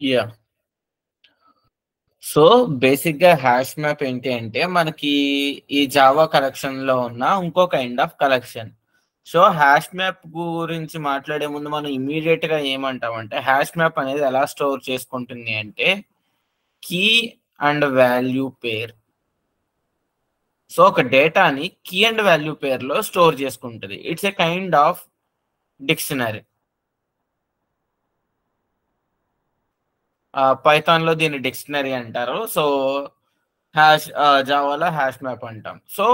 Yeah. So బేసిక్‌గా hash map ఏంటి అంటే, మనకి ఈ జావా కలెక్షన్‌లో ఉన్న ఇంకో kind of collection. So hash map గురించి మాట్లాడే ముందు మనం ఇమ్మీడియేట్‌గా ఏమంటామంటే, హ్యాష్ మ్యాప్ అనేది ఎలా స్టోర్ చేసుకుంటుంది అంటే, key and value pair. So ఒక డేటాని కీ అండ్ వాల్యూ పేర్‌లో స్టోర్ చేసుకుంటది. It's a kind of dictionary. పైథాన్‌లో దీన్ని డిక్షనరీ అంటారు. సో జావాలో హ్యాష్ మ్యాప్ అంటాం. సో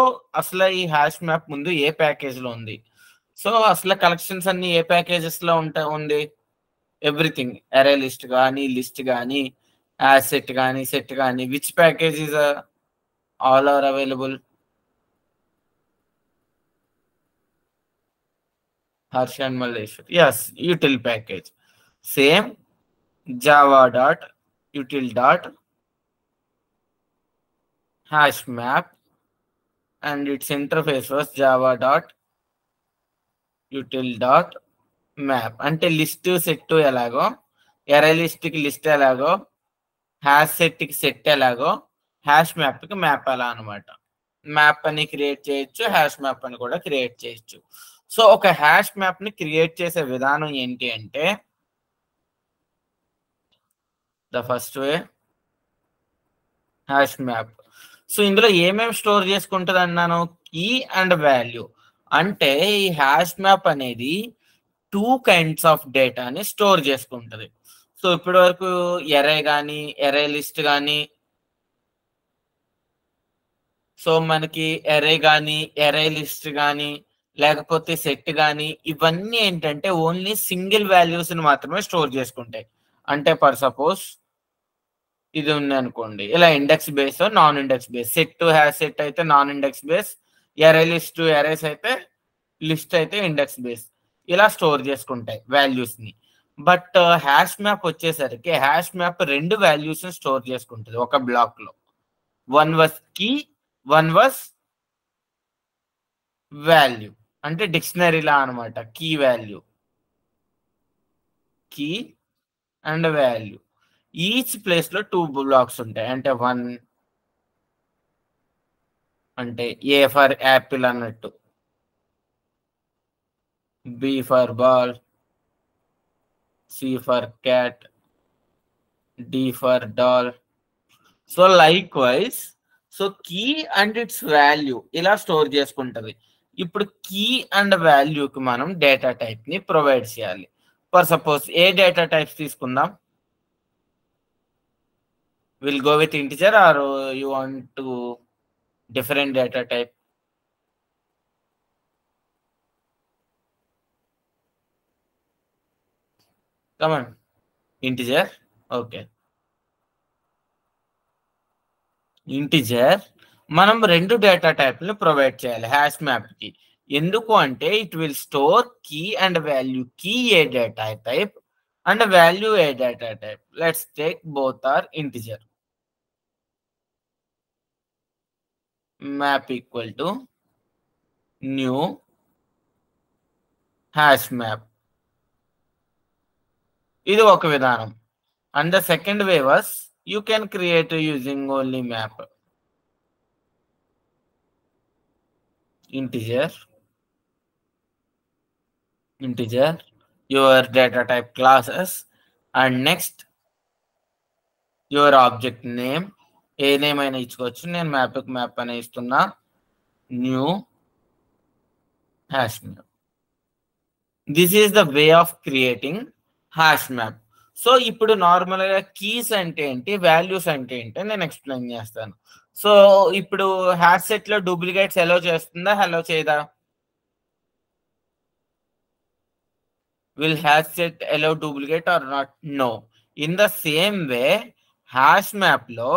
అసలు ఈ హ్యాష్ మ్యాప్ ముందు ఏ ప్యాకేజ్‌లో ఉంది? సో అసలు కలెక్షన్స్ అన్నీ ఏ ప్యాకేజెస్‌లో ఉంది? ఎవ్రీథింగ్. అరే లిస్ట్ గాని, లిస్ట్ గాని, యాసెట్ గాని, సెట్ గాని which package is all are available? Harsha and Malleshwar. Yes, util package. Same java dot util dot hash map and its interface was java dot util dot map. అంటే list set ఎలాగో, ఎరే లిస్ట్కి list ఎలాగో, hash సెట్కి set ఎలాగో, hash మ్యాప్కి map ఎలా అనమాట. Map అని create చేయొచ్చు, hash map అని కూడా క్రియేట్ చేయొచ్చు. సో ఒక హ్యాష్ మ్యాప్ని క్రియేట్ చేసే విధానం ఏంటి అంటే, the first way hash map. So ఇందులో ఏమేమి స్టోర్ చేసుకుంటుంది అన్నాను? Key and value. అంటే ఈ హ్యాష్ మ్యాప్ అనేది 2 కైండ్స్ ఆఫ్ డేటాని స్టోర్ చేసుకుంటది. సో ఇప్పటి వరకు ఎరే కానీ, ఎరే లిస్ట్ కానీ, సో మనకి ఎరే కానీ, ఎరే లిస్ట్ కానీ, లేకపోతే సెట్ కానీ, ఇవన్నీ ఏంటంటే ఓన్లీ సింగిల్ వాల్యూస్ని మాత్రమే స్టోర్ చేసుకుంటాయి. అంటే ఫర్ సపోజ్ ఇది ఉంది అనుకోండి, ఇలా index base, non index base. Set hash set అయితే non index base, array list arrays అయితే, లిస్ట్ అయితే ఇండెక్స్ బేస్. ఇలా స్టోర్ చేసుకుంటాయి వాల్యూస్ని. బట్ హ్యాష్ మ్యాప్ వచ్చేసరికి హ్యాష్ మ్యాప్ 2 వాల్యూస్ని స్టోర్ చేసుకుంటుంది ఒక బ్లాక్లో. One was key, one was value. అంటే డిక్షనరీలా అనమాట. Key value, key and value. Each ప్లేస్లో 2 బ్లాక్స్ ఉంటాయి. అంటే 1 అంటే ఏ ఫర్ యాపిల్ అన్నట్టు, B for ball, C for cat, D for doll. So likewise, so key and its value ఇలా store చేసుకుంటది. ఇప్పుడు కీ అండ్ వాల్యూకి మనం డేటా టైప్ని ప్రొవైడ్ చేయాలి. ఫర్ సపోజ్ ఏ డేటా టైప్స్ తీసుకుందాం? Will go with integer or you want to different data type? Come on, integer. Okay, integer. మనం 2 డేటా టైప్ని ప్రొవైడ్ చేయాలి హ్యాష్ మ్యాప్కి. ఎందుకు అంటే it will store key and value. Key ఏ data type and value a data type. Let's take both are integer. Map equal to new hash map. ఇది ఒక విధానం. And the second way was you can create using only map. Integer, your data type classes, and next your object name. A name అయినా ఇచ్చుకోవచ్చు. నేను మ్యాప్కి map అని ఇస్తున్నా. New hash map. This is the way of creating hash map. So ఇప్పుడు నార్మల్గా keys అంటే ఏంటి, values అంటే ఏంటి నేను ఎక్స్ప్లెయిన్ చేస్తాను. సో ఇప్పుడు హ్యాష్ సెట్లో డూప్లికేట్స్ ఎలో చేస్తుందా, హలో చేయదా? Will hash set allow duplicate or not? No. In the same way hash మ్యాప్లో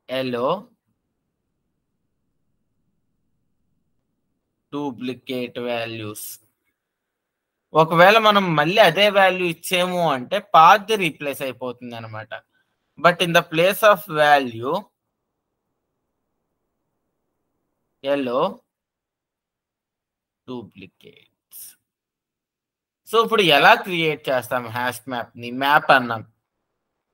ఎలో డూప్లికేట్ వాల్యూస్. ఒకవేళ మనం మళ్ళీ అదే వాల్యూ ఇచ్చేము అంటే పాత్ రీప్లేస్ అయిపోతుంది అనమాట. But in the place of value yellow duplicates. So ఇప్పుడు ఎలా క్రియేట్ చేస్తాం హ్యాష్ మ్యాప్ ని? మ్యాప్ అన్నాం,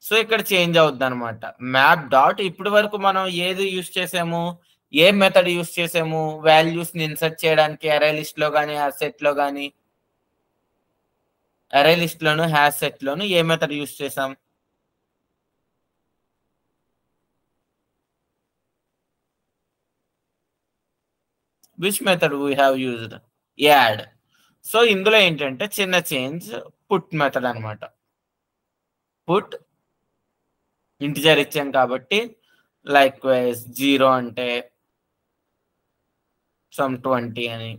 సో ఇక్కడ చేంజ్ అవుద్ది అనమాట. మ్యాప్ డాట్ ఇప్పటి వరకు మనం ఏది యూస్ చేసాము, ఏ మెథడ్ యూస్ చేసాము వాల్యూస్ ని ఇన్సర్ట్ చేయడానికి? అరే లిస్ట్ లో కానీ హ్యాష్ సెట్ లో కానీ, అరే లిస్ట్ లోను హ్యాష్ సెట్ లోను ఏ మెథడ్ యూస్ చేసాం? Which method we have used? Add. So ఇందులో ఏంటంటే చిన్న చేంజ్, పుట్ మెథడ్ అనమాట. పుట్ ఇంటిజర్ ఇచ్చాం కాబట్టి లైక్ వైజ్ 0 అంటే సమ్ 20 అని,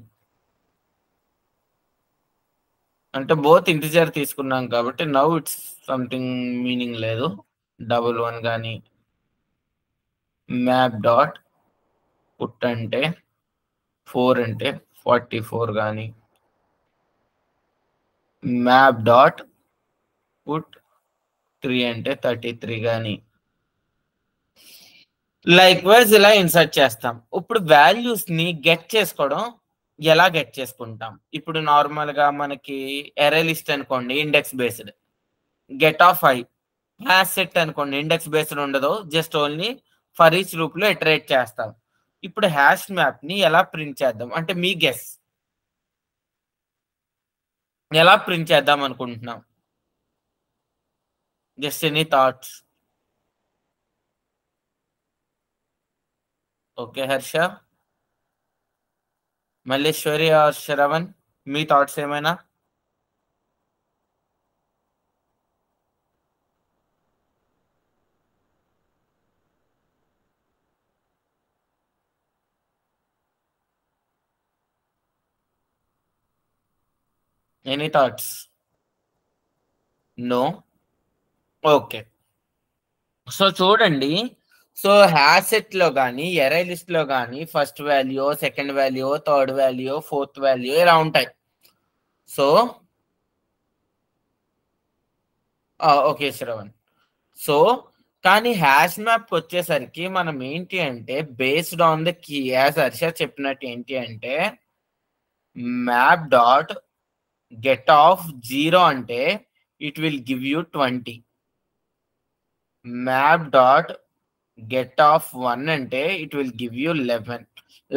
అంటే బోత్ ఇంటిజర్ తీసుకున్నాం కాబట్టి నౌ ఇట్స్ సంథింగ్ మీనింగ్ లేదు. 11 కానీ మ్యాప్ డాట్ పుట్ అంటే 4 అంటే 44 కానీ మ్యాప్ డాట్ పుట్ 3 అంటే 33 కానీ లైక్ వైజ్ ఇలా ఇన్సర్ట్ చేస్తాం. ఇప్పుడు వాల్యూస్ ని గెట్ చేసుకోవడం ఎలా గెట్ చేసుకుంటాం? ఇప్పుడు నార్మల్ గా మనకి అరే లిస్ట్ అనుకోండి index based, get off I. Hash set అనుకోండి ఇండెక్స్ బేస్డ్ ఉండదు, just only for each loop లో ఇటరేట్ చేస్తాం. ఇప్పుడు హ్యాష్ మ్యాప్ ని ఎలా ప్రింట్ చేద్దాం అంటే మీ గెస్, ఎలా ప్రింట్ చేద్దాం అనుకుంటున్నాం? Just any thoughts? Okay Harsha, Malleswari or Shravan, మీ థాట్స్ ఏమైనా? Any thoughts? No. Okay, so చూడండి, సో హ్యాష్ సెట్ లో కానీ ఎరే లిస్ట్ లో కానీ first value, second value, third value, fourth value ఇలా ఉంటాయి. So okay Shravan. సో కానీ హ్యాష్ మ్యాప్ వచ్చేసరికి మనం ఏంటి అంటే based on the key, as Harsha చెప్పినట్టు ఏంటి అంటే మ్యాప్ డాట్ గెట్ ఆఫ్ 0 అంటే it will give you 20. Map dot get of 1 అంటే it will give you 11.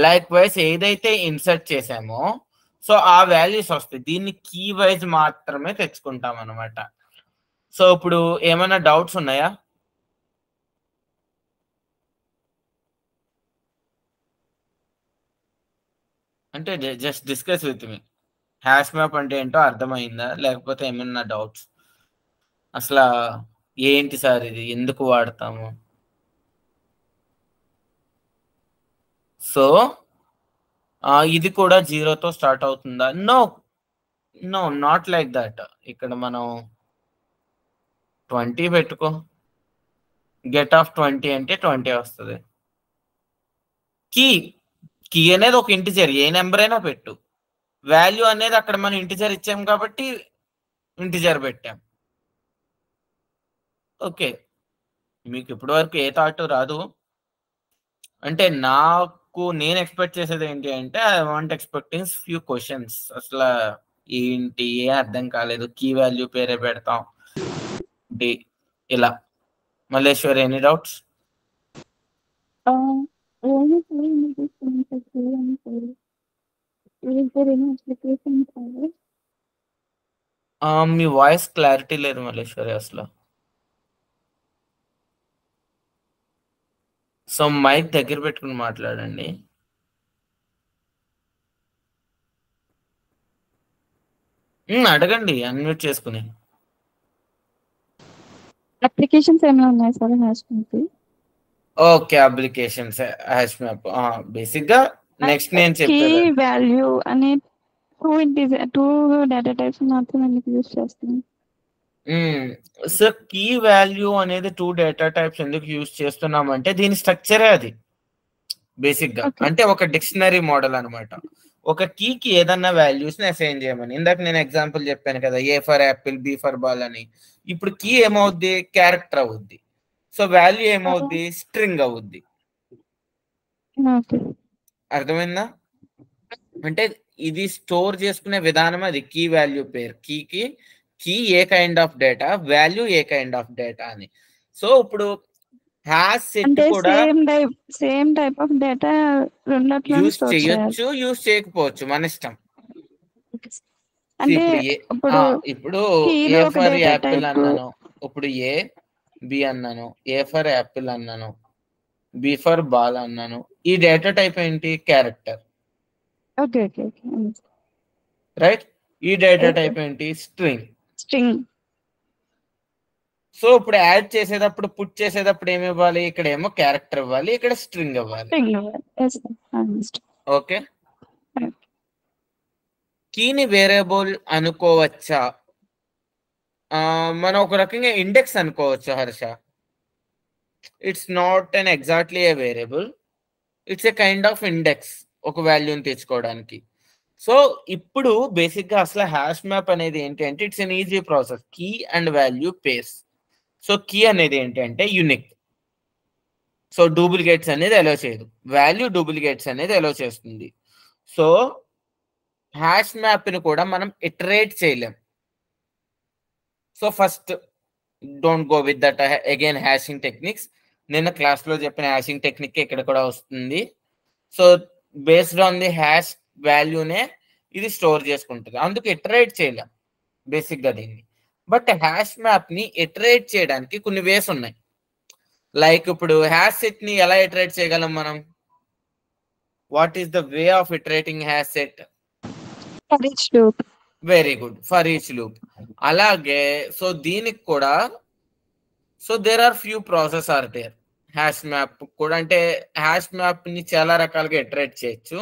Like wise ఏదైతే ఇన్సర్ట్ చేసామో సో ఆ వాల్యూస్ వస్తాయి. దీన్ని కీ వైజ్ మాత్రమే తెచ్చుకుంటాం అనమాట. సో ఇప్పుడు ఏమైనా డౌట్స్ ఉన్నాయా? అంటే just discuss with me, hash map అంటే ఏంటో అర్థమైందా, లేకపోతే ఏమైనా డౌట్స్? అసలు ఏంటి సార్ ఇది, ఎందుకు వాడతాము? సో ఇది కూడా 0తో స్టార్ట్ అవుతుందా? No no, not like that. ఇక్కడ మనం 20 పెట్టుకో, గెట్ ఆఫ్ 20 అంటే 20 వస్తుంది. కీ కీ అనేది ఒక ఇంటిజర్, ఏ నెంబర్ అయినా పెట్టు. వాల్యూ అనేది అక్కడ మనం ఇంటిజర్ ఇచ్చాం కాబట్టి ఇంటిజర్ పెట్టాం. ఓకే, మీకు ఇప్పటి వరకు ఏ థాట్ రాదు? అంటే నాకు నేను ఎక్స్పెక్ట్ చేసేది ఏంటి అంటే I want expecting few questions. అసలు ఏంటి ఏ అర్థం కాలేదు, కీ వాల్యూ పేరే పెడతాం ఇలా. Malleswari any doubts? మీ వాయిస్ క్లారిటీ లేదు మల్లేశ్వరి అసలు. సో మైక్ దగ్గర పెట్టుకుని మాట్లాడండి. అడగండి అన్మ్యూట్ చేసుకుని. అప్లికేషన్స్ ఏమైనా ఉన్నాయి sir hash map? Okay, applications hash map basic గా నెక్స్ట్ నేను చెప్పేది కీ వాల్యూ అనే టూ డేటా టైప్స్ మాత్రమే ఎందుకు యూజ్ చేస్తున్నాం? సో కీ వాల్యూ అనేది 2 డేటా టైప్స్ ఎందుకు యూజ్ చేస్తున్నాం అంటే దీని స్ట్రక్చరే అది బేసిక్ గా. అంటే ఒక డిక్షనరీ మోడల్ అనమాట. ఒక కీకి ఏదన్నా వాల్యూస్ని అసైన్ చేయమని. ఇందాక నేను ఎగ్జాంపుల్ చెప్పాను కదా, A for apple, B for ball అని. ఇప్పుడు కీ ఏమవుద్ది? క్యారెక్టర్ అవుద్ది. సో వాల్యూ ఏమవుద్ది? స్ట్రింగ్ అవుద్ది. అర్థమైందా? అంటే ఇది స్టోర్ చేసుకునే విధానం అది కీ వాల్యూ పేర్. కీకి కీ ఏ కైండ్ ఆఫ్ డేటా, వాల్యూ ఏ కైండ్ ఆఫ్ డేటా అని. సో ఇప్పుడు హ్యాష్ సెట్ అంటే కూడా సేమ్ టైప్ ఆఫ్ డేటా రెండిట్లోనే యూస్ స్టోర్ చేయాలి. చేయొచ్చు, యూస్ చేయకపోవచ్చు, మన ఇష్టం. అంటే ఇప్పుడు ఇప్పుడు కీలో ఏ ఒక ఫర్ డేటా యాపిల్ టైప్ అన్నాను, ఇప్పుడు ఏ బి అన్నాను, ఏ ఫర్ యాపిల్ అన్నాను, బి ఫర్ బాల్ అన్నాను. ఈ డేటా టైప్ ఏంటి? Character. Okay okay okay right. ఈ డేటా టైప్ ఏంటి? స్ట్రింగ్. స్ట్రింగ్. సో ఇప్పుడు యాడ్ చేసేటప్పుడు, పుట్ చేసేటప్పుడు ఏమి ఇవ్వాలి? ఇక్కడ ఏమో క్యారెక్టర్ ఇవ్వాలి, ఇక్కడ స్ట్రింగ్ ఇవ్వాలి. ఓకే. కీని వేరియబుల్ అనుకోవచ్చా? మనం ఒక రకంగా ఇండెక్స్ అనుకోవచ్చు Harsha. It's not an exactly A variable, it's a kind of index ఒక వాల్యూని తెచ్చుకోవడానికి. సో ఇప్పుడు బేసిక్గా అసలు హ్యాష్ మ్యాప్ అనేది ఏంటి అంటే it's an easy process, key and value pairs. So key అనేది ఏంటి అంటే యూనిక్. సో డూప్లికేట్స్ అనేది అలో చేయదు, వాల్యూ డూప్లికేట్స్ అనేది అలో చేస్తుంది. సో హ్యాష్ మ్యాప్ని కూడా మనం ఇటరేట్ చేయలేం. So first don't go with that again hashing techniques. నిన్న క్లాస్లో చెప్పిన హ్యాషింగ్ టెక్నిక్ ఇక్కడ కూడా వస్తుంది. So based on the hash వాల్యూనే ఇది స్టోర్ చేసుకుంటుంది, అందుకు ఇటరేట్ చేయలేం బేసిక్గా దీన్ని. బట్ హ్యాష్ మ్యాప్ని ఇటరేట్ చేయడానికి కొన్ని వేస్ ఉన్నాయి. లైక్ ఇప్పుడు హ్యాష్ సెట్ని ఎలా ఇటరేట్ చేయగలం మనం? What is the way of iterating hash set? For each loop. Very good, for each loop. అలాగే సో దీనికి కూడా so there are few process are there. Hash map కూడా అంటే హ్యాష్ మ్యాప్ని చాలా రకాలుగా ఇటరేట్ చేయొచ్చు.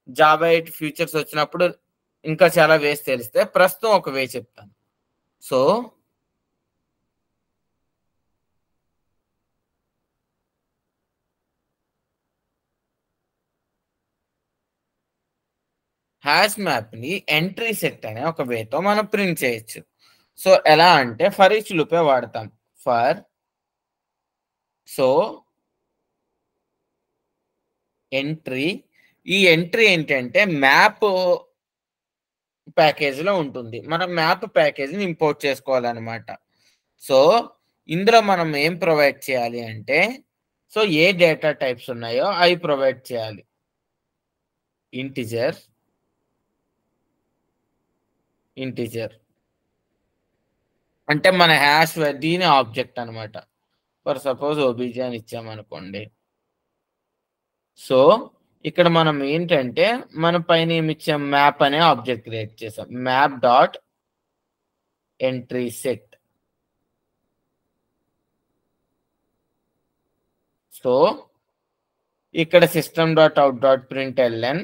జావా 8 ఫ్యూచర్స్ వచ్చినప్పుడు ఇంకా చాలా వేస్ తెలిస్తే, ప్రస్తుతం ఒక వే చెప్తాను. సో హ్యాష్ మ్యాప్ని ఎంట్రీ సెట్ అనే ఒక వేతో మనం ప్రింట్ చేయొచ్చు. సో ఎలా అంటే ఫర్ ఈచ్ లూపే వాడతాం. ఫర్ సో ఎంట్రీ, ఈ ఎంట్రీ ఏంటంటే మ్యాప్ ప్యాకేజ్లో ఉంటుంది. మనం మ్యాప్ ప్యాకేజ్ని ఇంపోర్ట్ చేసుకోవాలన్నమాట. సో ఇందులో మనం ఏం ప్రొవైడ్ చేయాలి అంటే సో ఏ డేటా టైప్స్ ఉన్నాయో అవి ప్రొవైడ్ చేయాలి. ఇంటిజర్ అంటే మన హ్యాష్ దీని ఆబ్జెక్ట్ అనమాట. ఫర్ సపోజ్ ఓబీజీ అని ఇచ్చామనుకోండి. సో ఇక్కడ మనం ఏంటంటే మన పైన ఏమి ఇచ్చాం? మ్యాప్ అనే ఆబ్జెక్ట్ క్రియేట్ చేసాం. Map dot entry set. So ఇక్కడ system dot out dot println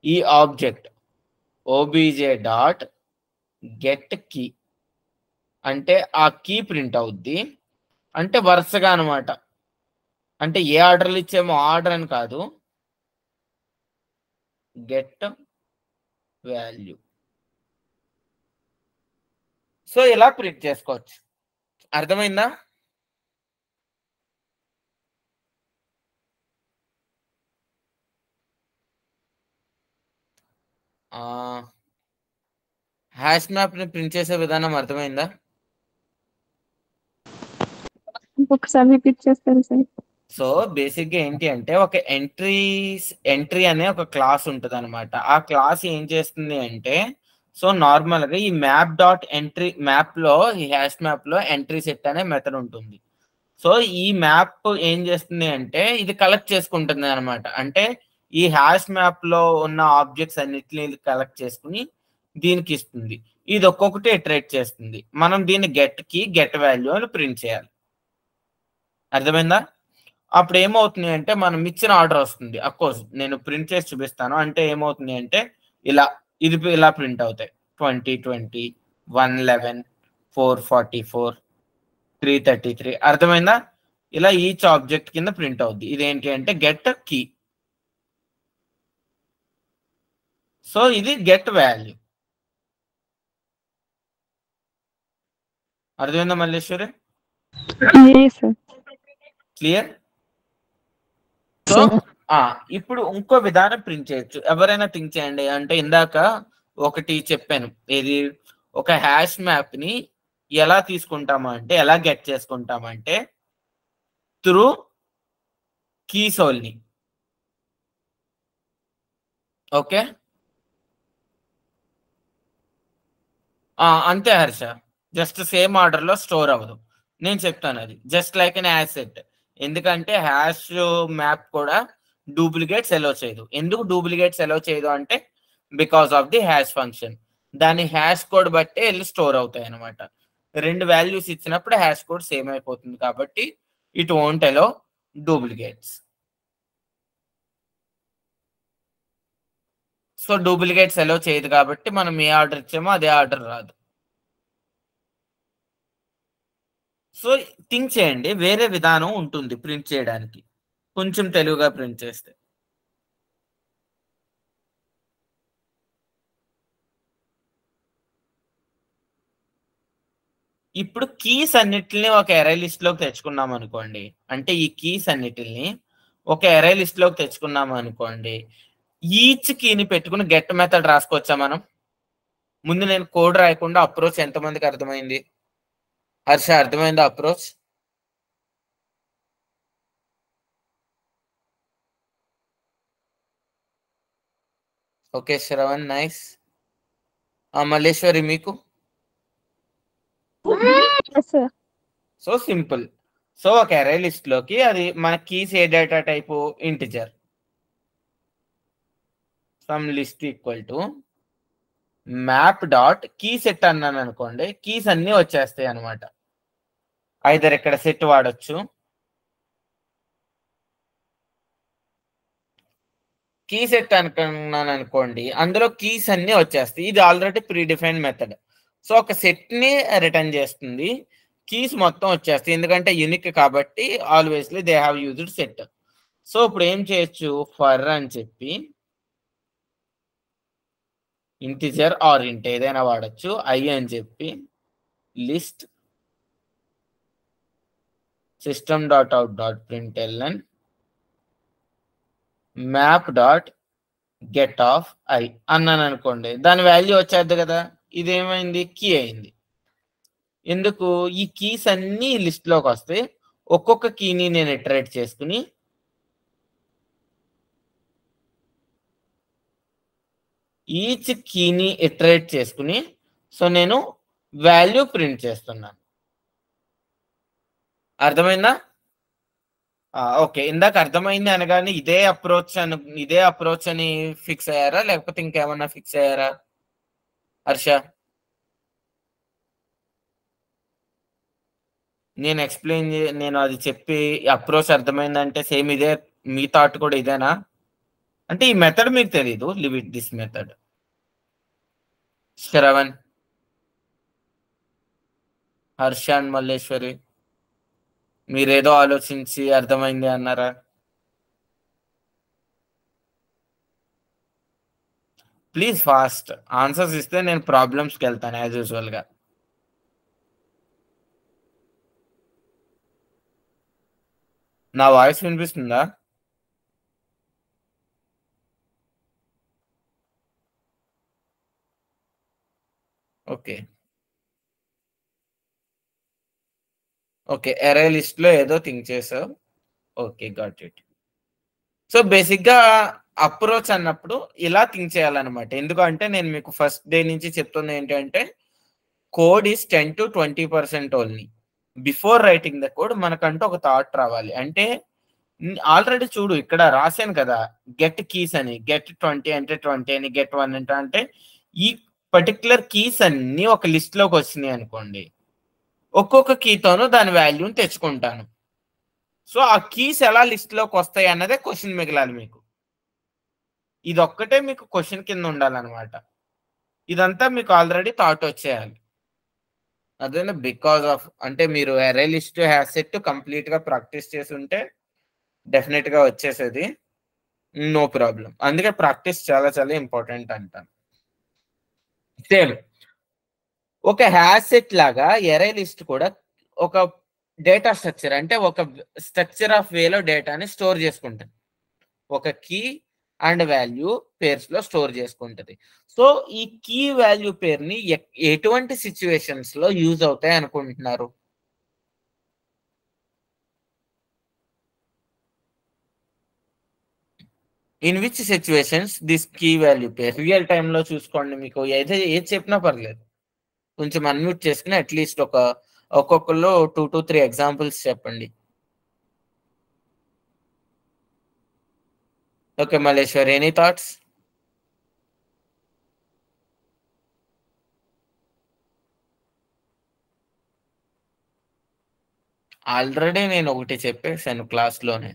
ఈ object OBJ dot get key అంటే ఆ కీ ప్రింట్ అవుద్ది. అంటే వరుసగా అనమాట, అంటే ఏ ఆర్డర్లు ఇచ్చామో ఆర్డర్ అని కాదు, గెట్ వాల్యూ. సో ఇలా ప్రింట్ చేసుకోవచ్చు. అర్థమైందా? హ్యాష్ మ్యాప్ ని ప్రింట్ చేసే విధానం అర్థమైందా? ఇంకొకసారి రిపీట్ చేస్తారు సార్. సో బేసిక్గా ఏంటి అంటే ఒక ఎంట్రీ అనే ఒక క్లాస్ ఉంటుంది అనమాట. ఆ క్లాస్ ఏం చేస్తుంది అంటే సో నార్మల్గా ఈ మ్యాప్ డాట్ ఎంట్రీ మ్యాప్లో, ఈ హ్యాష్ మ్యాప్లో ఎంట్రీ సెట్ అనే మెథడ్ ఉంటుంది. సో ఈ మ్యాప్ ఏం చేస్తుంది అంటే ఇది కలెక్ట్ చేసుకుంటుంది అనమాట. అంటే ఈ హ్యాష్ మ్యాప్లో ఉన్న ఆబ్జెక్ట్స్ అన్నిటిని కలెక్ట్ చేసుకుని దీనికి ఇస్తుంది. ఇది ఒక్కొక్కటి ఇటరేట్ చేస్తుంది. మనం దీన్ని గెట్ వాల్యూ అని ప్రింట్ చేయాలి. అర్థమైందా? అప్పుడు ఏమవుతుంది అంటే మనం ఇచ్చిన ఆర్డర్ వస్తుంది. అఫ్కోర్స్ నేను ప్రింట్ చేసి చూపిస్తాను. అంటే ఏమవుతుంది అంటే ఇలా ప్రింట్ అవుతాయి. 2020, 111, 444, 333. అర్థమైందా? ఇలా ఈచ్ ఆబ్జెక్ట్ కింద ప్రింట్ అవుద్ది. ఇదేంటి అంటే గెట్ కీ. సో ఇది గెట్ వాల్యూ. అర్థమైందా మల్లేశ్వరి? క్లియర్? సో ఇప్పుడు ఇంకో విధానం ప్రింట్ చేయొచ్చు. ఎవరైనా థింక్ చేయండి. అంటే ఇందాక ఒకటి చెప్పాను, ఏది, ఒక హ్యాష్ మ్యాప్ ని ఎలా తీసుకుంటామంటే, ఎలా గెట్ చేసుకుంటామంటే త్రూ కీస్ ఓన్లీ. ఓకే, అంతే హర్ష. జస్ట్ సేమ్ ఆర్డర్ లో స్టోర్ అవ్వదు. నేను చెప్తాను అది జస్ట్ లైక్ అన్ యాసెట్. ఎందుకంటే హ్యాష్ మ్యాప్ కూడా డూప్లికేట్స్ ఎలో చేయదు. ఎందుకు డూప్లికేట్స్ ఎలో చేయదు అంటే because of the hash function. దాని హ్యాష్ కోడ్ బట్టే వెళ్ళి స్టోర్ అవుతాయి అనమాట. రెండు వాల్యూస్ ఇచ్చినప్పుడు హ్యాష్ కోడ్ సేమ్ అయిపోతుంది కాబట్టి it won't allow duplicates. So duplicates allow చేయదు కాబట్టి మనం ఏ ఆర్డర్ ఇచ్చామో అదే ఆర్డర్ రాదు. సో థింక్ చేయండి, వేరే విధానం ఉంటుంది ప్రింట్ చేయడానికి, కొంచెం తెలుగుగా ప్రింట్ చేస్తే. ఇప్పుడు కీస్ అన్నిటిని ఒక ఎరే లిస్ట్ లోకి తెచ్చుకున్నాం అనుకోండి. అంటే ఈ కీస్ అన్నిటిని ఒక ఎరే లిస్ట్ లోకి తెచ్చుకున్నాం అనుకోండి. ఈచ్ కీని పెట్టుకుని గెట్ మెథడ్ రాసుకోవచ్చా మనం? ముందు నేను కోడ్ రాయకుండా అప్రోచ్ ఎంతమందికి అర్థమైంది? హర్ష అర్థమైందా approach? Okay Shravan, nice. Malleswari మీకు? So simple. సో ఒక అరే లిస్ట్ లోకి అది మన కీస్ ఏ data type integer. Some list equal to map dot key set అన్నాను అనుకోండి, కీస్ అన్ని వచ్చేస్తాయి అనమాట. ఐదర్ ఇక్కడ సెట్ వాడచ్చు, కీ సెట్ అనుకున్నాను అనుకోండి, అందులో కీస్ అన్ని వచ్చేస్తాయి. ఇది already predefined method. So ఒక సెట్ ని రిటర్న్ చేస్తుంది, కీస్ మొత్తం వచ్చేస్తాయి. ఎందుకంటే యూనిక్ కాబట్టి always they have used set. So ఇప్పుడు ఏం చేయొచ్చు, ఫర్ అని చెప్పి ఇంటిజర్ ఆర్ ఇంట్ ఏదైనా వాడచ్చు, ఐ అని చెప్పి list system dot out dot println map dot get of I అన్నాను అనుకోండి, దాని వాల్యూ వచ్చేది కదా. ఇదేమైంది, కీ అయింది. ఎందుకు, ఈ కీస్ అన్ని లిస్ట్ లోకి వస్తాయి. ఒక్కొక్క కీని నేను ఇటరేట్ చేసుకుని ఈచ్ కీని ఇటరేట్ చేసుకుని సో నేను వాల్యూ ప్రింట్ చేస్తున్నాను. అర్థమైందా? ఓకే, ఇందాక అర్థమైంది అనగానే ఇదే అప్రోచ్ అని ఫిక్స్ అయ్యారా, లేకపోతే ఇంకేమన్నా ఫిక్స్ అయ్యారా హర్ష? నేను అది చెప్పి అప్రోచ్ అర్థమైందంటే సేమ్ ఇదే మీ థాట్ కూడా ఇదేనా? అంటే ఈ మెథడ్ మీకు తెలీదు, live it this method. Shravan, Harsha and Malleswari మీరేదో ఆలోచించి అర్థమైంది అన్నారా? ప్లీజ్ ఫాస్ట్ ఆన్సర్స్ ఇస్తే నేను ప్రాబ్లమ్స్కి వెళ్తాను యాజ్ యూజువల్ గా. నా వాయిస్ వినిపిస్తుందా? ఓకే ఓకే, ఎరే లిస్ట్ లో ఏదో థింక్ చేసావు. Okay, got it. So basic గా అప్రోచ్ అన్నప్పుడు ఇలా థింక్ చేయాలన్నమాట. ఎందుకంటే నేను మీకు ఫస్ట్ డే నుంచి చెప్తుంది ఏంటంటే code is 10 to 20% only. Before writing the code మనకంటూ ఒక థాట్ రావాలి. అంటే ఆల్రెడీ చూడు ఇక్కడ రాశాను కదా, గెట్ కీస్ అని, గెట్ 20 అంటే 20 అని, గెట్ 1 అంటే ఈ పర్టికులర్ కీస్ అన్ని ఒక లిస్ట్ లోకి వచ్చినాయి అనుకోండి, ఒక్కొక్క కీతోనూ దాని వాల్యూని తెచ్చుకుంటాను. సో ఆ కీస్ ఎలా లిస్ట్ లోకి వస్తాయి అన్నదే క్వశ్చన్ మిగలాలి మీకు. ఇది ఒక్కటే మీకు క్వశ్చన్ కింద ఉండాలన్నమాట. ఇదంతా మీకు ఆల్రెడీ థాట్ వచ్చేయాలి. అదేనా బికాస్ ఆఫ్ అంటే మీరు అరే లిస్ట్ హ్యాస్ సెట్ కంప్లీట్ గా ప్రాక్టీస్ చేసి ఉంటే డెఫినెట్ గా వచ్చేసేది. No problem. అందుకే ప్రాక్టీస్ చాలా చాలా ఇంపార్టెంట్ అంటాను. సేమ్ ఒక హ్యాష్ సెట్ లాగా ఎరే లిస్ట్ కూడా ఒక డేటా స్ట్రక్చర్, అంటే ఒక స్ట్రక్చర్ ఆఫ్ వేలో డేటాని స్టోర్ చేసుకుంటుంది. ఒక కీ అండ్ వాల్యూ పేర్స్ లో స్టోర్ చేసుకుంటది. సో ఈ కీ వాల్యూ పేరుని ఎటువంటి సిచ్యువేషన్స్ లో యూజ్ అవుతాయి అనుకుంటున్నారు? In which situations this key value pair? Real time లో చూసుకోండి, మీకు ఏది చెప్పినా పర్లేదు, కొంచెం అన్మ్యూట్ చేసుకుని అట్లీస్ట్ ఒక్కొక్కరు 2 to 3 ఎగ్జాంపుల్స్ చెప్పండి. Okay Malleswar, any thoughts? Already నేను ఒకటి చెప్పేసాను క్లాస్లోనే.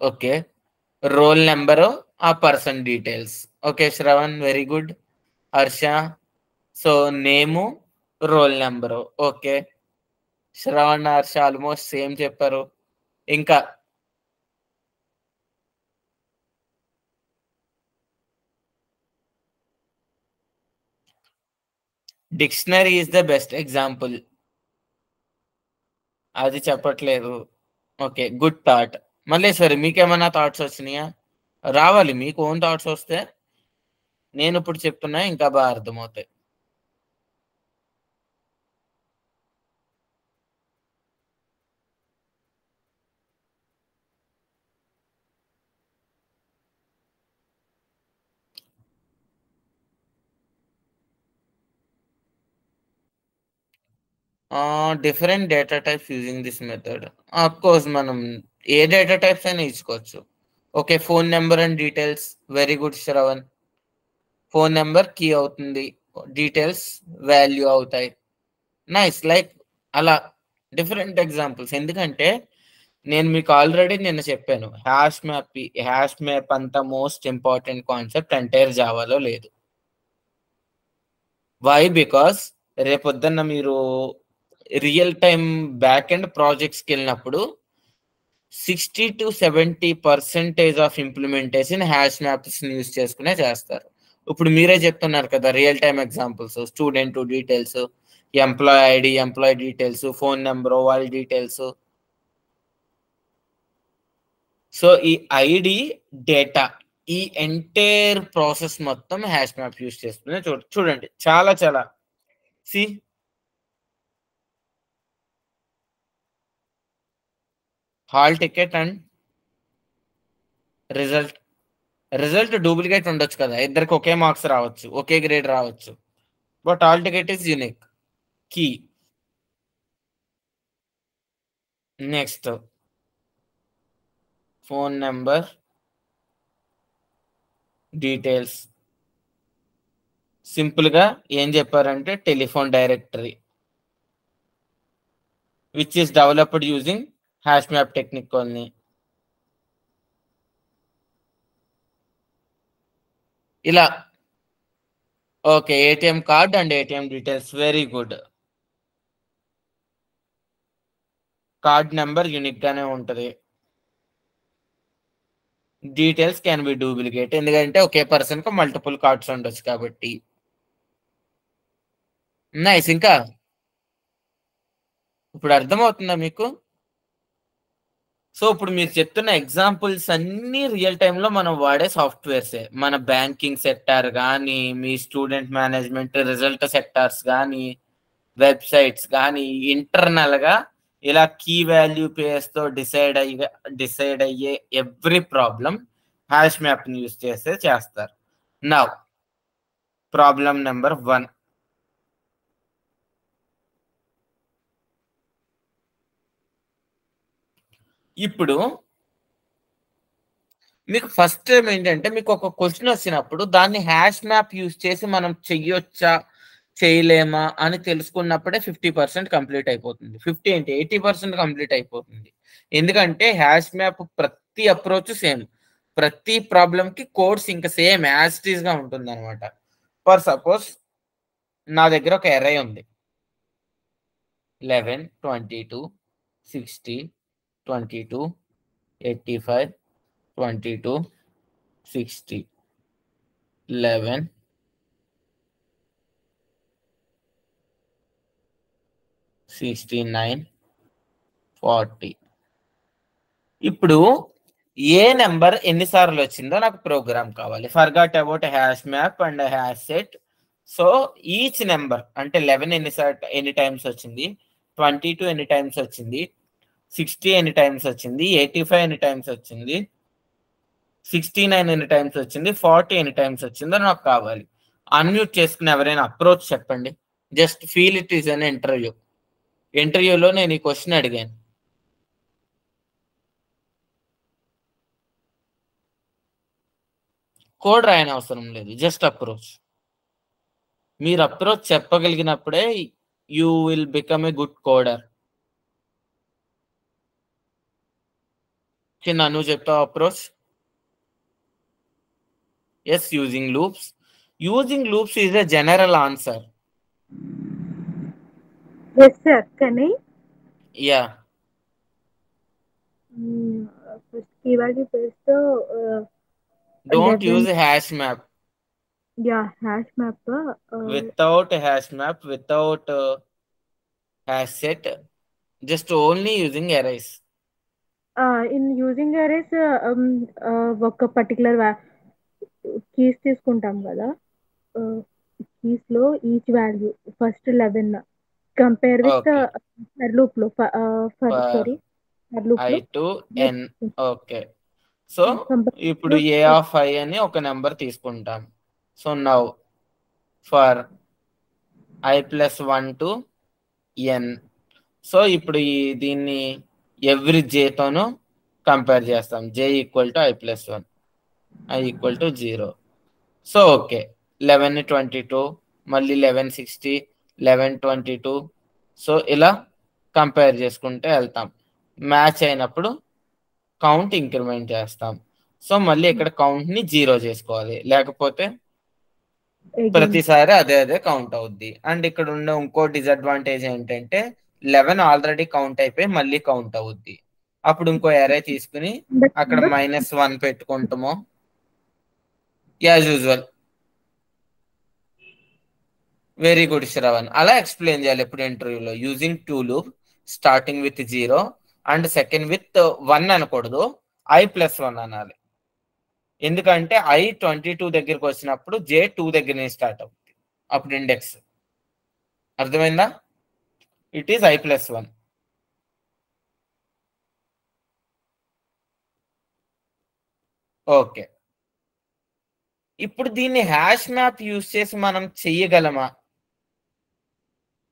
ఓకే, రోల్ నెంబరు, ఆ person details. Okay Shravan, very good. Harsha, so name, roll number. Okay, Shravan Harsha almost same చెప్పారు. ఇంకా dictionary is the best example, అది చెప్పట్లేదు. Okay, good thought. మల్లేశ్వరి, మీకేమైనా థాట్స్ వచ్చినాయా? రావాలి, మీకు ఓన్ థాట్స్ వస్తే నేను ఇప్పుడు చెప్తున్నా ఇంకా బాగా అర్థమవుతాయి. Different data types using this method. Course మనం ఏ డేటా టైప్స్ అయినా ఇచ్చుకోవచ్చు. Okay, phone number and details. Very good Shravan. Phone number key అవుతుంది, డీటెయిల్స్ వాల్యూ అవుతాయి. నైస్. లైక్ అలా డిఫరెంట్ ఎగ్జాంపుల్స్. ఎందుకంటే నేను మీకు ఆల్రెడీ నిన్న చెప్పాను, హ్యాష్ మ్యాప్ అంత మోస్ట్ ఇంపార్టెంట్ కాన్సెప్ట్ ఎంటైర్ జావాలో లేదు. వై? బికాస్ రేపొద్దున్న మీరు రియల్ టైమ్ బ్యాక్ ఎండ్ ప్రాజెక్ట్స్కి వెళ్ళినప్పుడు 60-70% of implementation hash maps use చేసుకునే చేస్తారు. ఇప్పుడు మీరే చెప్తున్నారు కదా real time examples, student details, employee ID, employee details, phone number, వాళ్ళ డీటెయిల్స్. సో ఈ ఐడి డేటా, ఈ ఎంటైర్ ప్రాసెస్ మొత్తం హ్యాష్ మ్యాప్ యూజ్ చేసుకునే చూడండి, చాలా చాలా. See hall ticket and result duplicate ఉండొచ్చు కదా, ఇద్దరికి ఒకే మార్క్స్ రావచ్చు, ఒకే గ్రేడ్ రావచ్చు, but hall ticket is unique key. Next phone number details, simple గా ఏం చెప్పారంటే telephone directory which is developed using hash map technique only. ఇలా okay, ATM card and ATM details. Very good. Card number unique గానే ఉంటది, details can be duplicate, ఎందుకంటే ఒకే person కు multiple cards ఉండొచ్చు కాబట్టి. నైస్. ఇంకా ఇప్పుడు అర్థమవుతుందా మీకు? సో ఇప్పుడు మీరు చెప్తున్న ఎగ్జాంపుల్స్ అన్ని రియల్ టైమ్ లో మనం వాడే సాఫ్ట్వేర్సే. మన బ్యాంకింగ్ సెక్టార్ కానీ, మీ స్టూడెంట్ మేనేజ్మెంట్ రిజల్ట్ సెక్టార్స్ కానీ, వెబ్సైట్స్ కానీ, ఇంటర్నల్ గా ఇలా కీ వాల్యూ పేర్స్ తో డిసైడ్ అయ్యే ఎవ్రీ ప్రాబ్లం హ్యాష్ మ్యాప్ ని యూజ్ చేస్తే చేస్తారు. Now problem number 1. ఇప్పుడు మీకు ఫస్ట్ టైం ఏంటంటే మీకు ఒక క్వశ్చన్ వచ్చినప్పుడు దాన్ని హ్యాష్ మ్యాప్ యూజ్ చేసి మనం చెయ్యొచ్చా చేయలేమా అని తెలుసుకున్నప్పుడే 50% కంప్లీట్ అయిపోతుంది. 50 అంటే 80% కంప్లీట్ అయిపోతుంది. ఎందుకంటే హ్యాష్ మ్యాప్ ప్రతి అప్రోచ్ సేమ్, ప్రతి ప్రాబ్లం కి కోడ్స్ ఇంకా సేమ్ యాజ్ ఇట్ ఈస్ గా ఉంటుంది అనమాట. ఫర్ సపోజ్ నా దగ్గర ఒక ఎరే ఉంది, 11, 22, 60, 22, 85, 22, 60, 11, 69, 40. ఇప్పుడు ఏ నెంబర్ ఎన్నిసార్లు వచ్చిందో నాకు ప్రోగ్రామ్ కావాలి. Forgot about hash map and hash set. So each number అంటే 11 ఎన్ని టైమ్స్ వచ్చింది, 22 ఎన్ని టైమ్స్ వచ్చింది, 60 ఎన్ని టైమ్స్ వచ్చింది, 85 ఎన్ని టైమ్స్ వచ్చింది, 69 ఎన్ని టైమ్స్ వచ్చింది, 40 ఎన్ని టైమ్స్ వచ్చిందో నాకు కావాలి. అన్మ్యూట్ చేసుకుని ఎవరైనా అప్రోచ్ చెప్పండి. Just feel it is an interview. ఇంటర్వ్యూలో నేను ఈ క్వశ్చన్ అడిగాను. కోడ్ రాయని అవసరం లేదు, జస్ట్ అప్రోచ్. మీరు అప్రోచ్ చెప్పగలిగినప్పుడే you will become a good coder. Chinna నువ్వు చెప్తావు approach. Yes, using loops. Using loops is a general answer. Yes, sir. Can I? Yeah. First keyword is first. Don't 11. use a hash map. Yeah, hash map. Without a hash map, without hash set, just only using arrays. In using arrays, ఒక particular keys తీసుకుంటాం కదా, keys లో each value first 11 compare with Okay. For loop లో For sorry for loop I లో to n. Okay. So ఇప్పుడు a of I అని ఒక number తీసుకుంటాం. So now for I plus 1 to n. So ఇప్పుడు దీన్ని ఎవ్రీ జేతోను కంపేర్ చేస్తాం. j equal to I plus 1, I equal to 0. So okay, 11, 22, మళ్ళీ 11, 60, 11, 22. So ఇలా కంపేర్ చేసుకుంటే వెళ్తాం. మ్యాచ్ అయినప్పుడు కౌంట్ ఇంక్రిమెంట్ చేస్తాం. సో మళ్ళీ ఇక్కడ కౌంట్ని 0 చేసుకోవాలి, లేకపోతే ప్రతిసారి అదే కౌంట్ అవుద్ది. అండ్ ఇక్కడ ఉన్న ఇంకో డిసడ్వాంటేజ్ ఏంటంటే 11 ఆల్రెడీ కౌంట్ అయిపోయి మళ్ళీ కౌంట్ అవుద్ది. అప్పుడు ఇంకో అరే తీసుకుని అక్కడ -1 పెట్టుకుంటామో as usual. Very good Shravan. అలా ఎక్స్ప్లెయిన్ చేయాలి ఎప్పుడు ఇంటర్వ్యూలో. Using two loop starting with 0 and second with 1 అనకూడదు, I plus 1 అనాలి. ఎందుకంటే I 22 దగ్గరికి వచ్చినప్పుడు J 2 దగ్గర నుంచి స్టార్ట్ అవుతుంది, అప్పుడు ఇండెక్స్. అర్థమైందా? It is I plus 1. Okay, ఇప్పుడు దీన్ని హ్యాష్ మ్యాప్ యూజ్ చేసి మనం చెయ్యగలమా?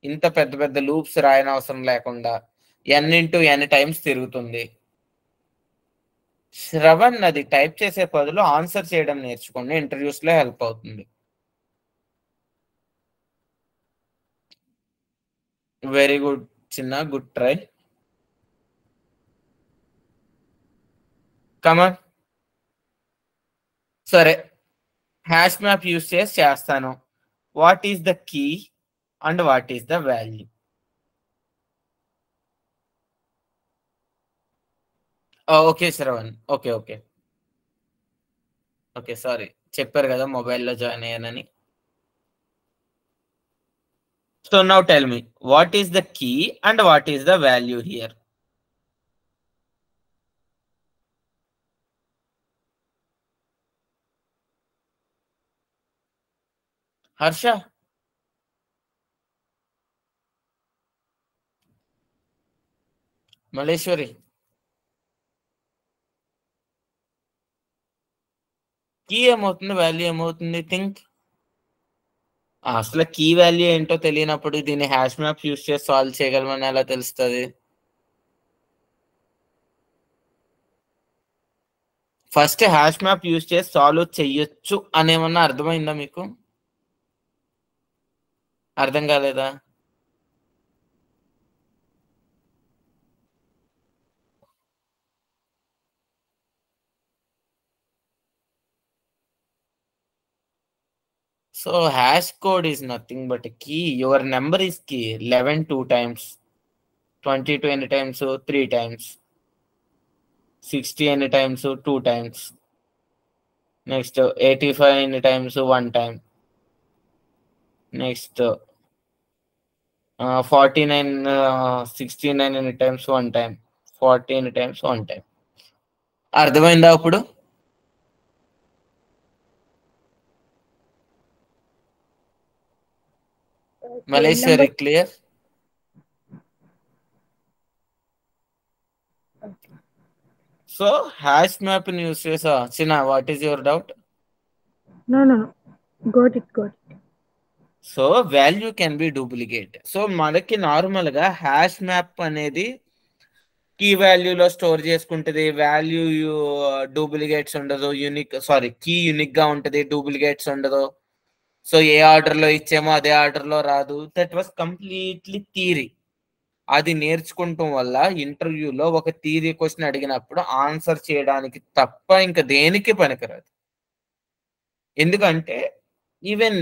ఇంత పెద్ద పెద్ద లూప్స్ రాయని అవసరం లేకుండా n ఇంటూ n టైమ్స్ తిరుగుతుంది. శ్రవణ్, అది టైప్ చేసే బదులు ఆన్సర్ చేయడం నేర్చుకోండి, ఇంటర్వ్యూస్ లో హెల్ప్ అవుతుంది. Very good Chinna, good try. Come on. సరే, హ్యాష్ మ్యాప్ యూజ్ చేసి చేస్తాను. What is the key and what is the value? Okay Shravan, okay okay okay, sorry, చెప్పారు కదా మొబైల్లో జాయిన్ అయ్యానని. So now tell me, what is the key and what is the value here? Harsha, Malleswari, key ఏమవుతుంది, value ఏమవుతుంది? Think. అసలు key value ఏంటో తెలియనప్పుడు దీన్ని హ్యాష్ మ్యాప్ యూజ్ చేసి సాల్వ్ చేయగలమని ఎలా తెలుస్తుంది? ఫస్ట్ హ్యాష్ మ్యాప్ యూజ్ చేసి సాల్వ్ చెయ్యొచ్చు అనేమన్నా అర్థమైందా మీకు? అర్థం కాలేదా? So hash code is nothing but a key. Your number is key. 11 2 times. 22 ఎన్ని టైమ్స్ 3 టైమ్స్, 60 ఎన్ని టైమ్స్ 2 టైమ్స్, నెక్స్ట్ 85 ఎన్ని టైమ్స్ 1 టైమ్, నెక్స్ట్ 49 69 ఎన్ని టైమ్స్ 1 టైమ్, 40 ఎన్ని టైమ్స్ 1 టైమ్. అర్థమైందా ఇప్పుడు? Malleswari clear? So hash map ని యూస్ చేసా. చిన్న what is your doubt? No. Got it. So value can be duplicate. So మనకి నార్మల్ గా హ్యాష్ మ్యాప్ అనేది కీ వాల్యూలో స్టోర్ చేసుకుంటది. వాల్యూ డూప్లికేట్స్ ఉండదు, కీ యూనిక్ గా ఉంటది, డూప్లికేట్స్ ఉండదు. సో ఏ ఆర్డర్ లో ఇచ్చామో అదే ఆర్డర్ లో రాదు. That was completely theory. అది నేర్చుకుంటాం వల్ల ఇంటర్వ్యూలో ఒక థియరీ క్వశ్చన్ అడిగినప్పుడు ఆన్సర్ చేయడానికి తప్ప ఇంకా దేనికి పనికిరాదు. ఎందుకంటే ఈవెన్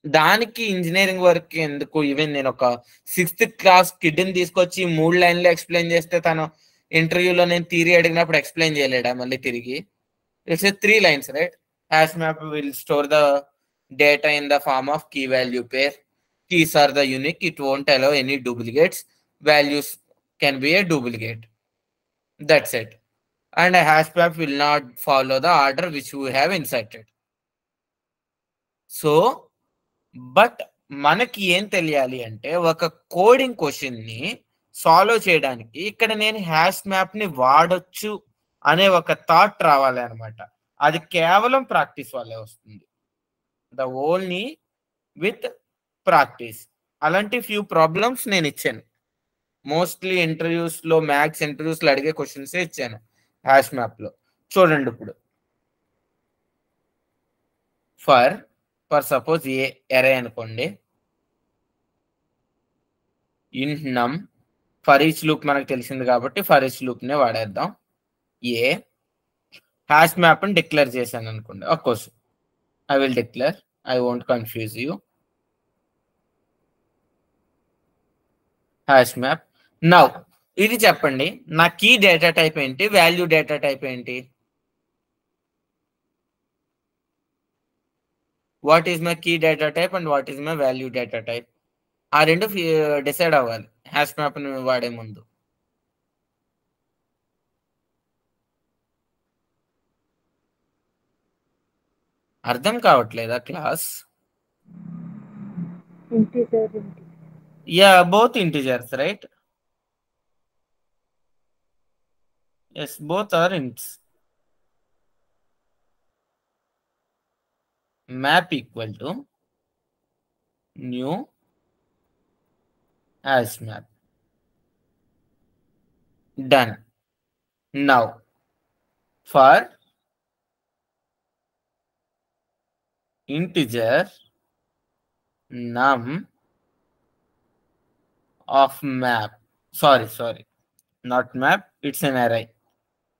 దానికి ఇంజనీరింగ్ వర్క్ ఎందుకు, ఈవెన్ నేను ఒక 6th క్లాస్ కిడ్ని తీసుకొచ్చి 3 లైన్లు ఎక్స్ప్లెయిన్ చేస్తే తను ఇంటర్వ్యూలో నేను థియరీ అడిగినప్పుడు ఎక్స్ప్లెయిన్ చేయలేడా మళ్ళీ తిరిగి? It's 3 lines, right? Hash map will store the data in the form of key value pair. Keys are the unique. It won't allow any duplicates. Values can be a duplicate. That's it. And a hash map will not follow the order which we have inserted. So, but మనకి ఏం తెలియాలి అంటే ఒక coding question ని solve చేయడానికి ఇక్కడ నేను hash map ని వాడొచ్చు అనే ఒక థాట్ రావాలి అనమాట. అది కేవలం ప్రాక్టీస్ వల్లే వస్తుంది. The only with practice. అలాంటి ఫ్యూ ప్రాబ్లమ్స్ నేను ఇచ్చాను. మోస్ట్లీ ఇంటర్వ్యూస్ లో, మ్యాథ్స్ ఇంటర్వ్యూస్ లో అడిగే క్వశ్చన్స్ ఇచ్చాను హ్యాష్ మ్యాప్ లో. చూడండి ఇప్పుడు. ఫర్ సపోజ్ ఏ ఎరే అనుకోండి. ఇంట్ నమ్, ఫర్ ఈచ్ లూప్ మనకు తెలిసింది కాబట్టి ఫర్ ఈచ్ లూప్ నే వాడేద్దాం. ఏ హ్యాష్ మ్యాప్ ని డిక్లేర్ చేశాను అనుకోండి. Of course I will declare. I won't confuse you. Hash map. Now, ఇది చెప్పండి, నా కీ డేటా టైప్ ఏంటి, వాల్యూ డేటా టైప్ ఏంటి? What is my key data type and what is my value data type? ఆ రెండు decide అవ్వాలి hash map ని వాడే ముందు. అర్థం కావట్లేదా class? Integer. Yeah, both integers, right? Yes, both are ints. Map equal to new hash map. Done. Now, for integer num of map, sorry, not map, it's an array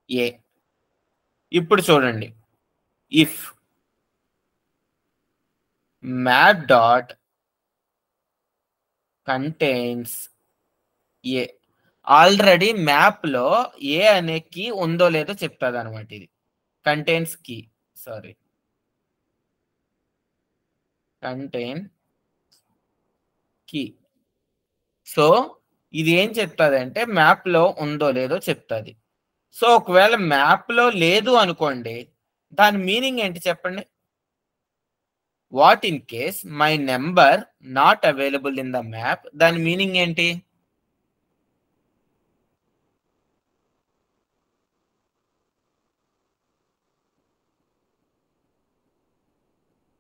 a. ఇప్పుడు చూడండి, if map dot contains a, already map లో a అనే key ఉందో లేదో చెప్తాది అనమాట. ఇది contains key, sorry, contain key. So ఇది ఏం చెప్తుంది అంటే మ్యాప్ లో ఉందో లేదో చెప్తుంది. సో ఒకవేళ మ్యాప్ లో లేదు అనుకోండి, దాని మీనింగ్ ఏంటి చెప్పండి? What in case my number not available in the map, దాని మీనింగ్ ఏంటి?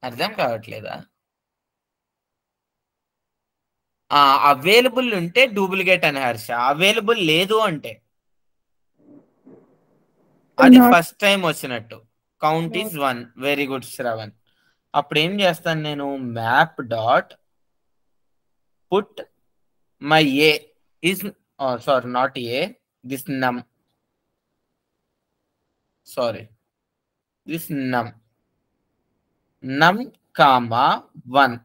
అర్థం కావట్లేదా? అవైలబుల్ ఉంటే డూప్లికేట్ అని హర్ష, అవైలబుల్ లేదు అంటే అది ఫస్ట్ టైం వచ్చినట్టు. Count is 1. Very good Shravan. అప్పుడు ఏం చేస్తాను నేను, map dot put my A is, sorry not a, this నమ్, సారీ దిస్ నమ్ కామా 1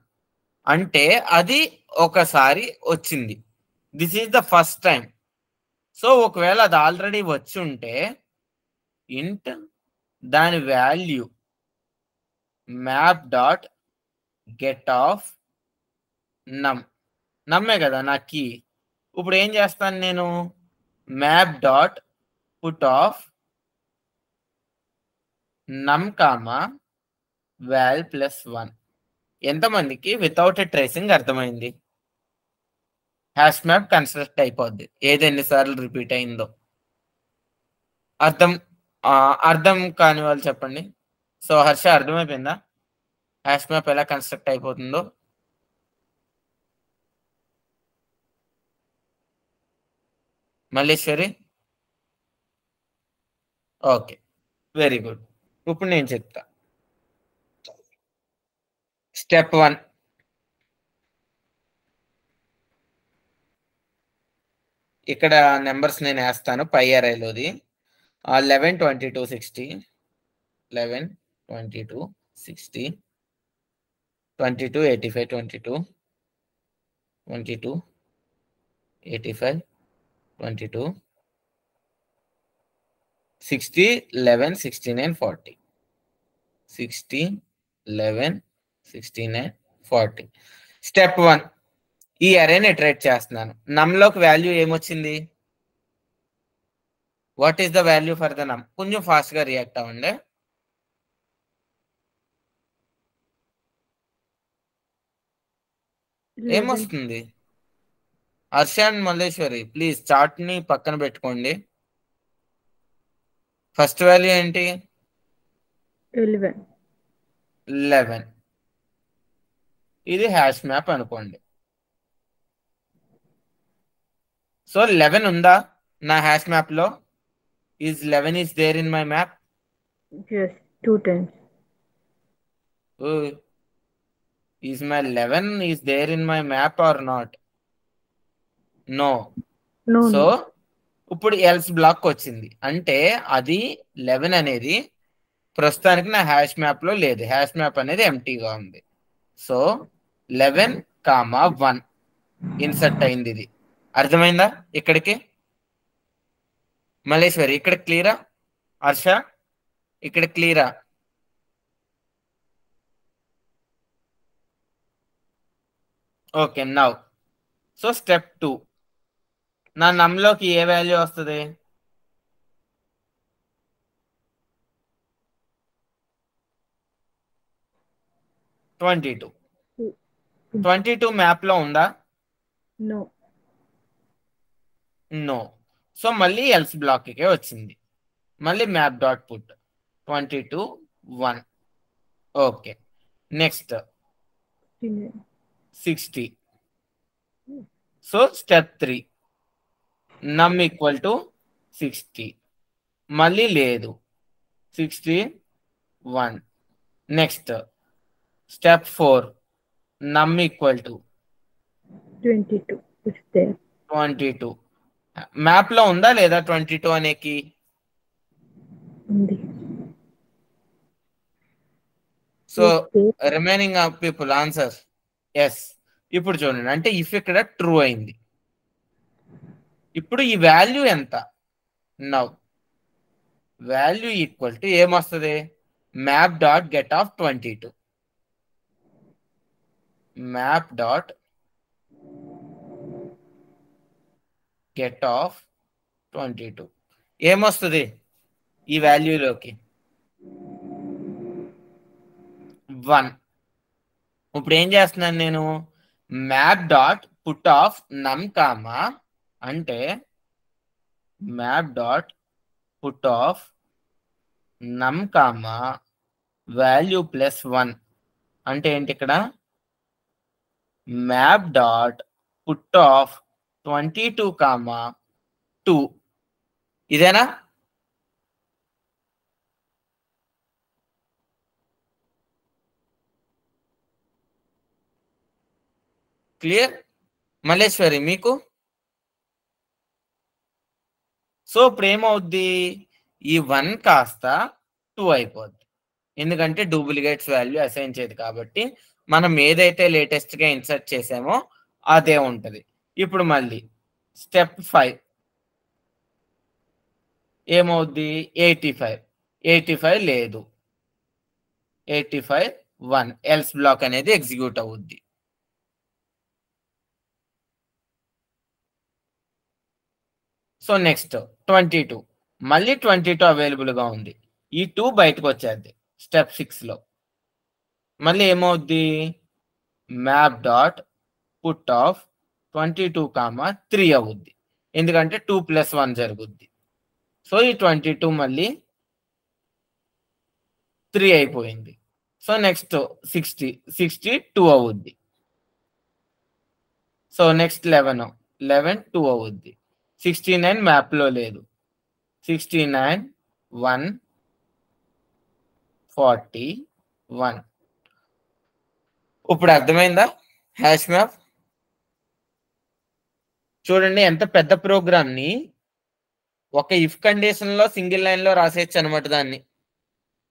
అంటే అది ఒకసారి వచ్చింది. This is the first time. So ఒకవేళ అది ఆల్రెడీ వచ్చి ఉంటే ఇంట్ దాని value map dot get of నమ్మే కదా నా కీ. ఇప్పుడు ఏం చేస్తాను నేను, మ్యాప్ డాట్ పుట్ ఆఫ్ నమ్ కామా వాల్ ప్లస్ 1. ఎంతమందికి వితౌట్ ఎ ట్రేసింగ్ అర్థమైంది? హ్యాష్ మ్యాప్ కన్స్ట్రక్ట్ అయిపోద్ది ఏది ఎన్నిసార్లు రిపీట్ అయిందో. అర్థం కాని వాళ్ళు చెప్పండి. సో హర్ష అర్థమైపోయిందా హ్యాష్ మ్యాప్ ఎలా కన్స్ట్రక్ట్ అయిపోతుందో? Malleswari okay, very good. ఇప్పుడు నేను చెప్తా. స్టెప్ 1, ఇక్కడ నెంబర్స్ నేను వేస్తాను పై అరేలోది. 11 22 60 11 22 60 22 85 22 22 85 22 60 11 69 40 60 11 69 40. స్టెప్ 1, ఈ అరేని ఇటరేట్ చేస్తున్నాను. నమ్లోకి వాల్యూ ఏమొచ్చింది? What is the value for the నమ్? కొంచెం ఫాస్ట్ గా రియాక్ట్ అవ్వండి. ఏమొస్తుంది? Harsha and Malleswari please chart ని పక్కన పెట్టుకోండి. ఫస్ట్ వాల్యూ ఏంటి? 11. ఇది హ్యాష్ మ్యాప్ అనుకోండి. సో 11 ఉందా నా హ్యాష్ మ్యాప్ లో? Is 11 is there in my map? Yes, 2 times. Is my 11 is there in my map or not? No. No, so no. ఇప్పుడు ఎల్స్ బ్లాక్ వచ్చింది అంటే అది 11 అనేది ప్రస్తుతానికి నా హ్యాష్ మ్యాప్ లో లేదు. హ్యాష్ మ్యాప్ అనేది ఎంటీగా ఉంది. సో 11, 1 ఇన్సర్ట్ అయింది. ఇది అర్థమైందా ఇక్కడికి? మల్లేశ్వరి ఇక్కడ క్లియరా? హర్ష ఇక్కడ క్లియరా? Okay now. సో స్టెప్ 2, నా నమ్లోకి ఏ వాల్యూ వస్తుంది? ట్వంటీ టూ మ్యాప్ లో ఉందా? No. నో. సో మళ్ళీ ఎల్స్ బ్లాక్ కే వచ్చింది. మళ్ళీ map dot put 22 1. Okay next 60. So step 3, నమ్ ఈక్వల్ టు 60. మళ్ళీ లేదు 60 1. నెక్స్ట్ స్టెప్ 4, నమ్ equal to 22. It's there. 22. Map లో ఉందా లేదా 22 అనేకి? ఉంది. So remaining of people answer yes. ఇప్పుడు చూడండి, అంటే ఇఫ్ ఇక్కడ ట్రూ అయింది. ఇప్పుడు ఈ వాల్యూ ఎంత? నౌ వాల్యూ ఈక్వల్ టు ఏమొస్తుంది? Map dot get of 22. Map dot get of 22 ఏమొస్తుంది ఈ వాల్యూలోకి? 1. ఇప్పుడు ఏం చేస్తున్నాను నేను? మ్యాప్ డాట్ పుట్ ఆఫ్ నమ్ కామా, అంటే మ్యాప్ డాట్ పుట్ ఆఫ్ నమ్ కామా వాల్యూ ప్లస్ 1 అంటే ఏంటి ఇక్కడ? Map dot put off 22 2. ఇదేనా? క్లియర్ మల్లేశ్వరి మీకు? సో ఇప్పుడు ఏమవుద్ది? ఈ 1 కాస్త 2 అయిపోద్ది, ఎందుకంటే డూప్లికేట్స్ వాల్యూ అసైన్ చేయదు కాబట్టి. మనం ఏదైతే లేటెస్ట్ గా ఇన్సర్ట్ చేసామో అదే ఉంటది. ఇప్పుడు మళ్ళీ స్టెప్ 5, ఏమవుద్ది 85 లేదు 85 1 ఎల్స్ బ్లాక్ అనేది ఎగ్జిక్యూట్ అవుద్ది. సో నెక్స్ట్ 22 మళ్ళీ 22 అవైలబుల్గా ఉంది. ఈ 2 బయటకు వచ్చేది స్టెప్ 6లో. మళ్ళీ ఏమవుద్ది మ్యాప్ డాట్ పుట్ ఆఫ్ 22, 3 అవుద్ది, ఎందుకంటే 2 + 1 జరుగుద్ది. సో ఈ 22 మళ్ళీ 3 అయిపోయింది. సో నెక్స్ట్ 62 అవుద్ది. సో నెక్స్ట్ 11 2 అవుద్ది. 69 మ్యాప్లో లేదు. 69 1 41. ఇప్పుడు అర్థమైందా హ్యాష్ మ్యాప్? చూడండి ఎంత పెద్ద ప్రోగ్రామ్ని ఒక ఇఫ్ కండిషన్లో సింగిల్ లైన్లో రాసేయచ్చు అనమాట. దాన్ని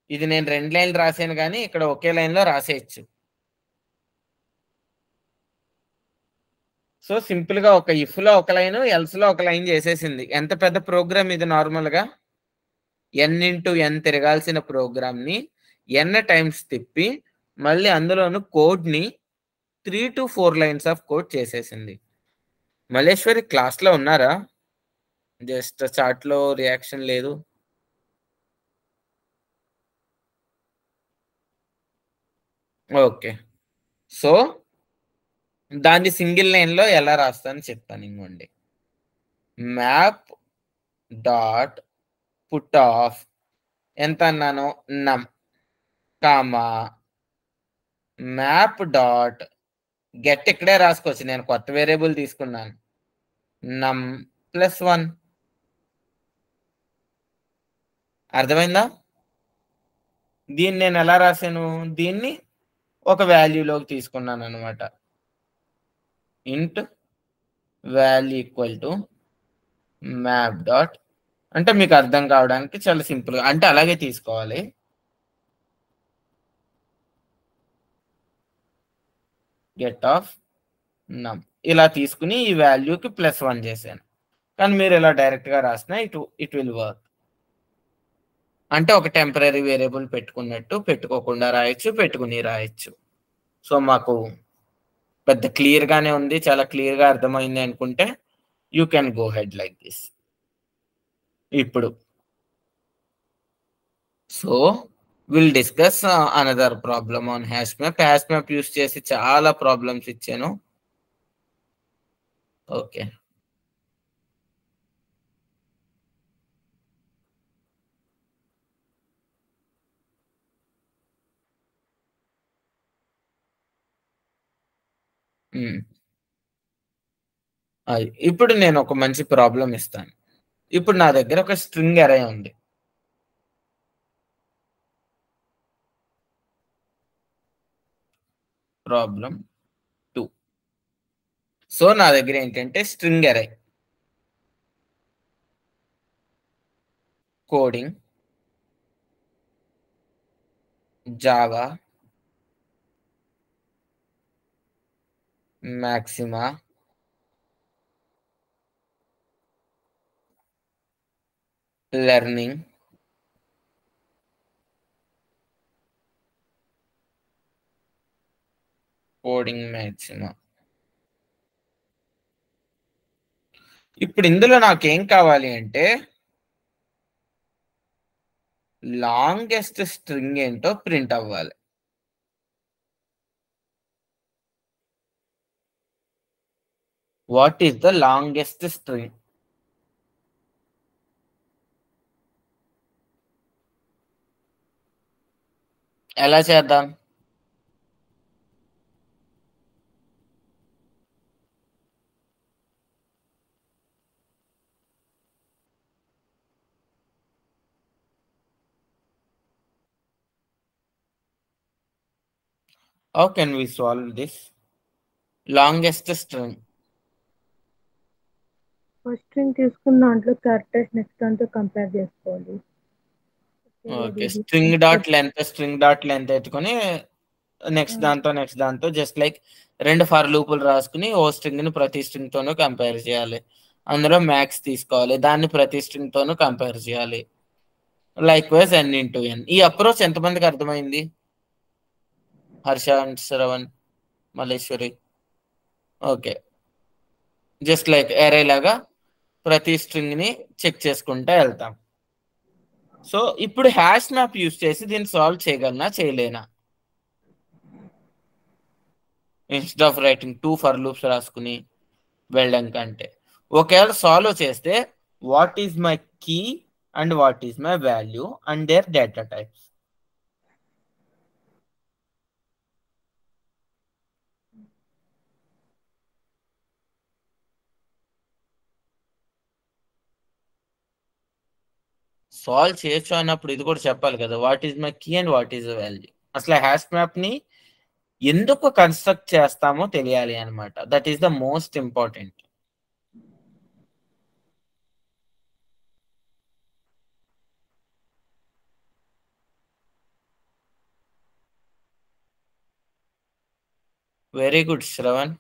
ఇది నేను 2 లైన్లు రాసాను కానీ ఇక్కడ ఒకే లైన్లో రాసేయచ్చు. సో సింపుల్గా ఒక ఇఫ్లో ఒక లైన్, ఎల్స్లో ఒక లైన్ చేసేసింది. ఎంత పెద్ద ప్రోగ్రామ్ ఇది! నార్మల్గా n తిరగాల్సిన ప్రోగ్రామ్ని n టైమ్స్ తిప్పి మళ్ళీ అందులోను కోడ్ని 3 to 4 లైన్స్ ఆఫ్ కోడ్ చేసేసింది. మల్లేశ్వరి క్లాస్లో ఉన్నారా? జస్ట్ చాట్లో రియాక్షన్ లేదు. ఓకే, సో దాన్ని సింగిల్ లైన్లో ఎలా రాస్తాను చెప్తాను. ఇంకోండి మ్యాప్ డాట్ పుట్ ఆఫ్ ఎంత అన్నాను నమ్ కామా మ్యాప్ డాట్ గెట్ ఇక్కడే రాసుకోవచ్చు, నేను కొత్త వేరియబుల్ తీసుకున్నాను నమ్ +1. అర్థమైందా? దీన్ని నేను ఎలా రాశాను, దీన్ని ఒక వాల్యూలోకి తీసుకున్నాను అనమాట. ఇంట్ value equal to map dot, అంటే మీకు అర్థం కావడానికి చాలా సింపుల్గా అంటే అలాగే తీసుకోవాలి. గెట్ ఆఫ్ నమ్ ఇలా తీసుకుని ఈ వాల్యూకి +1 చేశాను. కానీ మీరు ఇలా డైరెక్ట్గా రాసినా ఇట్ విల్ వర్క్. అంటే ఒక టెంపరీ వేరియబుల్ పెట్టుకున్నట్టు పెట్టుకోకుండా రాయొచ్చు, పెట్టుకుని రాయొచ్చు. సో మాకు పెద్ద క్లియర్గానే ఉంది, చాలా క్లియర్గా అర్థమైంది అనుకుంటే you can go head like this. ఇప్పుడు so will discuss another problem on hash map. Hash map use చేసి చాలా ప్రాబ్లమ్స్ ఇచ్చాను. ఓకే, ఇప్పుడు నేను ఒక మంచి ప్రాబ్లం ఇస్తాను. ఇప్పుడు నా దగ్గర ఒక స్ట్రింగ్ అరే ఉంది. ప్రాబ్లం 2. సో నా దగ్గర ఏంటంటే స్ట్రింగ్ అరే, coding Java maxima learning coding maxima. ఇప్పుడు ఇందులో నాకేం కావాలి అంటే లాంగెస్ట్ స్ట్రింగ్ ఏంటో ప్రింట్ అవ్వాలి. What is the longest string? ఎలా చేద్దాం? How can we solve this? Longest string. First string తీసుకున్న దాంట్లో క్యారెక్టర్స్ నెక్స్ట్ దాంతో కంపేర్ చేసుకోవాలి. ఓకే, స్ట్రింగ్ డాట్ లెంత్ ఎత్తుకొని నెక్స్ట్ దాంతో జస్ట్ లైక్ 2 ఫర్ లూపులు రాసుకుని ఓ స్ట్రింగ్ ని ప్రతి స్ట్రింగ్ తోనూ కంపేర్ చేయాలి. అందులో మ్యాక్స్ తీసుకోవాలి, దాన్ని ప్రతి స్ట్రింగ్ తోనూ కంపేర్ చేయాలి. Like wise n into n. ఈ అప్రోచ్ ఎంతమందికి అర్థమైంది? Harsha and Shravan, Malleswari. Okay, just like అరే లాగా ప్రతి స్ట్రింగ్ ని చెక్ చేసుకుంటూ వెళ్తాం. సో ఇప్పుడు హ్యాష్ మ్యాప్ యూజ్ చేసి దీన్ని సాల్వ్ చేయగలనా చేయలేనా? Instead of writing 2 for loops రాసుకుని వెళ్ళడం కంటే ఒకవేళ సాల్వ్ చేస్తే what is my key and what is my value and their data types. Solve చేయొచ్చు అన్నప్పుడు ఇది కూడా చెప్పాలి కదా, what is my key and what is the value. అసలు హ్యాష్ మ్యాప్ ని ఎందుకు కన్స్ట్రక్ట్ చేస్తామో తెలియాలి అనమాట. That is the most important. Very good Shravan.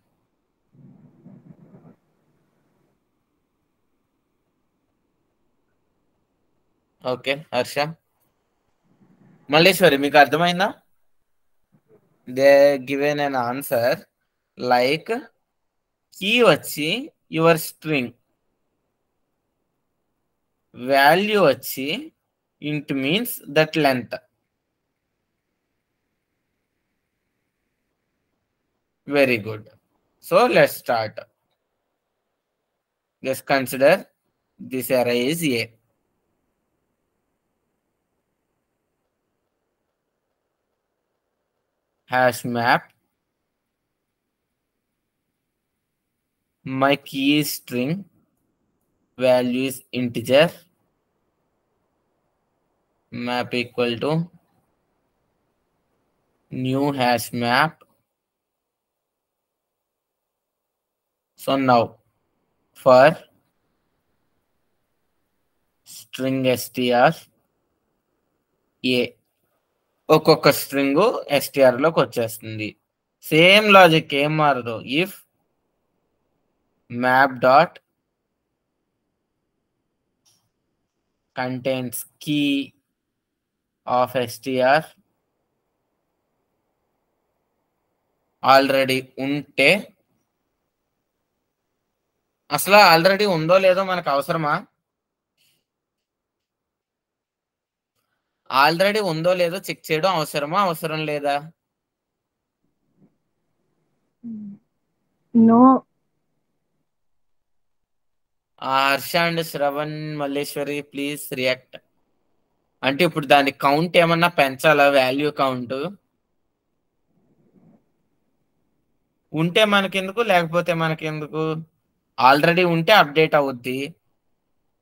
Okay Harsha. Malleswari మీకు అర్థమైందా? They given an answer like key వచ్చి యువర్ స్ట్రింగ్, వాల్యూ వచ్చి ఇంట్ means that length. Very good. So let's start. Just consider this array is A. Hash map, my key is string, value is integer, map equal to new hash map. So now for string str A, ఒక్కొక్క string STR లోకి వచ్చేస్తుంది. Same logic ఏం మారదు. If map dot contains key of STR already ఉంటే, అసలు already ఉందో లేదో మనకు అవసరమా? ఆల్రెడీ ఉందో లేదో చెక్ చేయడం అవసరమా అవసరం లేదా? No. Harsha and Shravan, Malleshwari please react. అంటే ఇప్పుడు దాని కౌంట్ ఏమన్నా పెంచాలా? వాల్యూ కౌంట్ ఉంటే మనకెందుకు, లేకపోతే మనకెందుకు? ఆల్రెడీ ఉంటే అప్డేట్ అవుద్ది,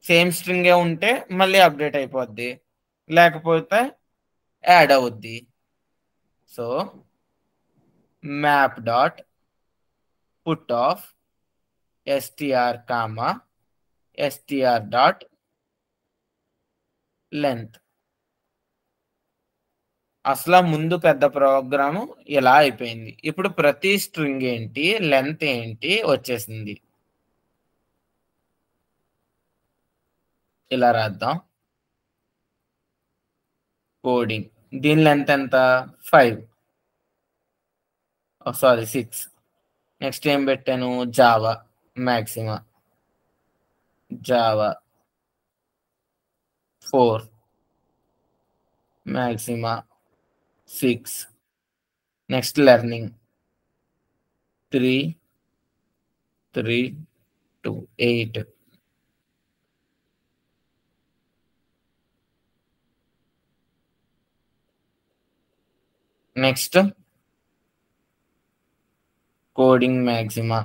సేమ్ స్ట్రింగే ఉంటే మళ్ళీ అప్డేట్ అయిపోద్ది, లేకపోతే యాడ్ అవుద్ది. So map dot put off str comma str dot length. అసలు ముందు పెద్ద ప్రోగ్రాము ఇలా అయిపోయింది. ఇప్పుడు ప్రతి స్ట్రింగ్ ఏంటి, లెంత్ ఏంటి వచ్చేసింది. ఇలా రాద్దాం. కోడింగ్, దీని లెంత్ ఎంత? 5, సారీ 6. నెక్స్ట్ ఏం పెట్టాను? Java మ్యాక్సిమా, Java 4, మ్యాక్సిమా 6. Next learning 3, 3, 2, 8. Next coding మ్యాక్సిమా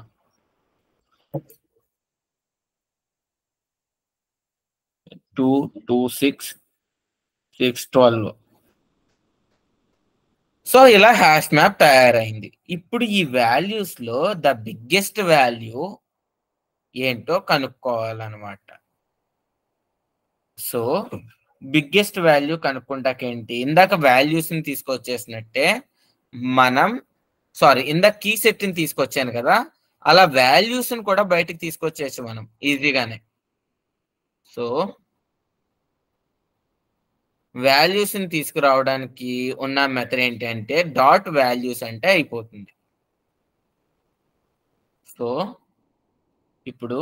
2, 2, 6, 6, 12. So ఇలా హ్యాష్ మ్యాప్ తయారైంది. ఇప్పుడు ఈ వాల్యూస్ లో ద బిగ్గెస్ట్ వాల్యూ ఏంటో కనుక్కోవాలన్నమాట. సో బిగ్గెస్ట్ వాల్యూ కనుక్కుంటాకేంటి, ఇందాక వాల్యూస్ ని తీసుకొచ్చేసినట్టే మనం ఇందాక కీ సెట్ ని తీసుకొచ్చాను కదా, అలా వాల్యూస్ ని కూడా బయటికి తీసుకొచ్చేసి మనం ఈజీగానే. సో వాల్యూస్ ని తీసుకురావడానికి ఉన్న మెథడ్ ఏంటి అంటే డాట్ వాల్యూస్ అంటే అయిపోతుంది. సో ఇప్పుడు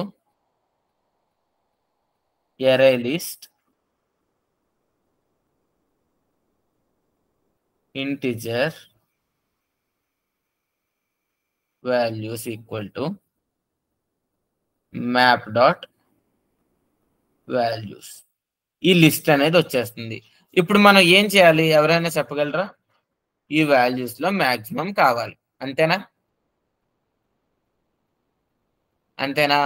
array list integer values equal to map dot values. ఈ లిస్ట్ అనేది వచ్చేస్తుంది. ఇప్పుడు మనం ఏం చేయాలి, ఎవరైనా చెప్పగలరా? ఈ వాల్యూస్ లో మాక్సిమం కావాలి, అంతేనా? అంతేనా?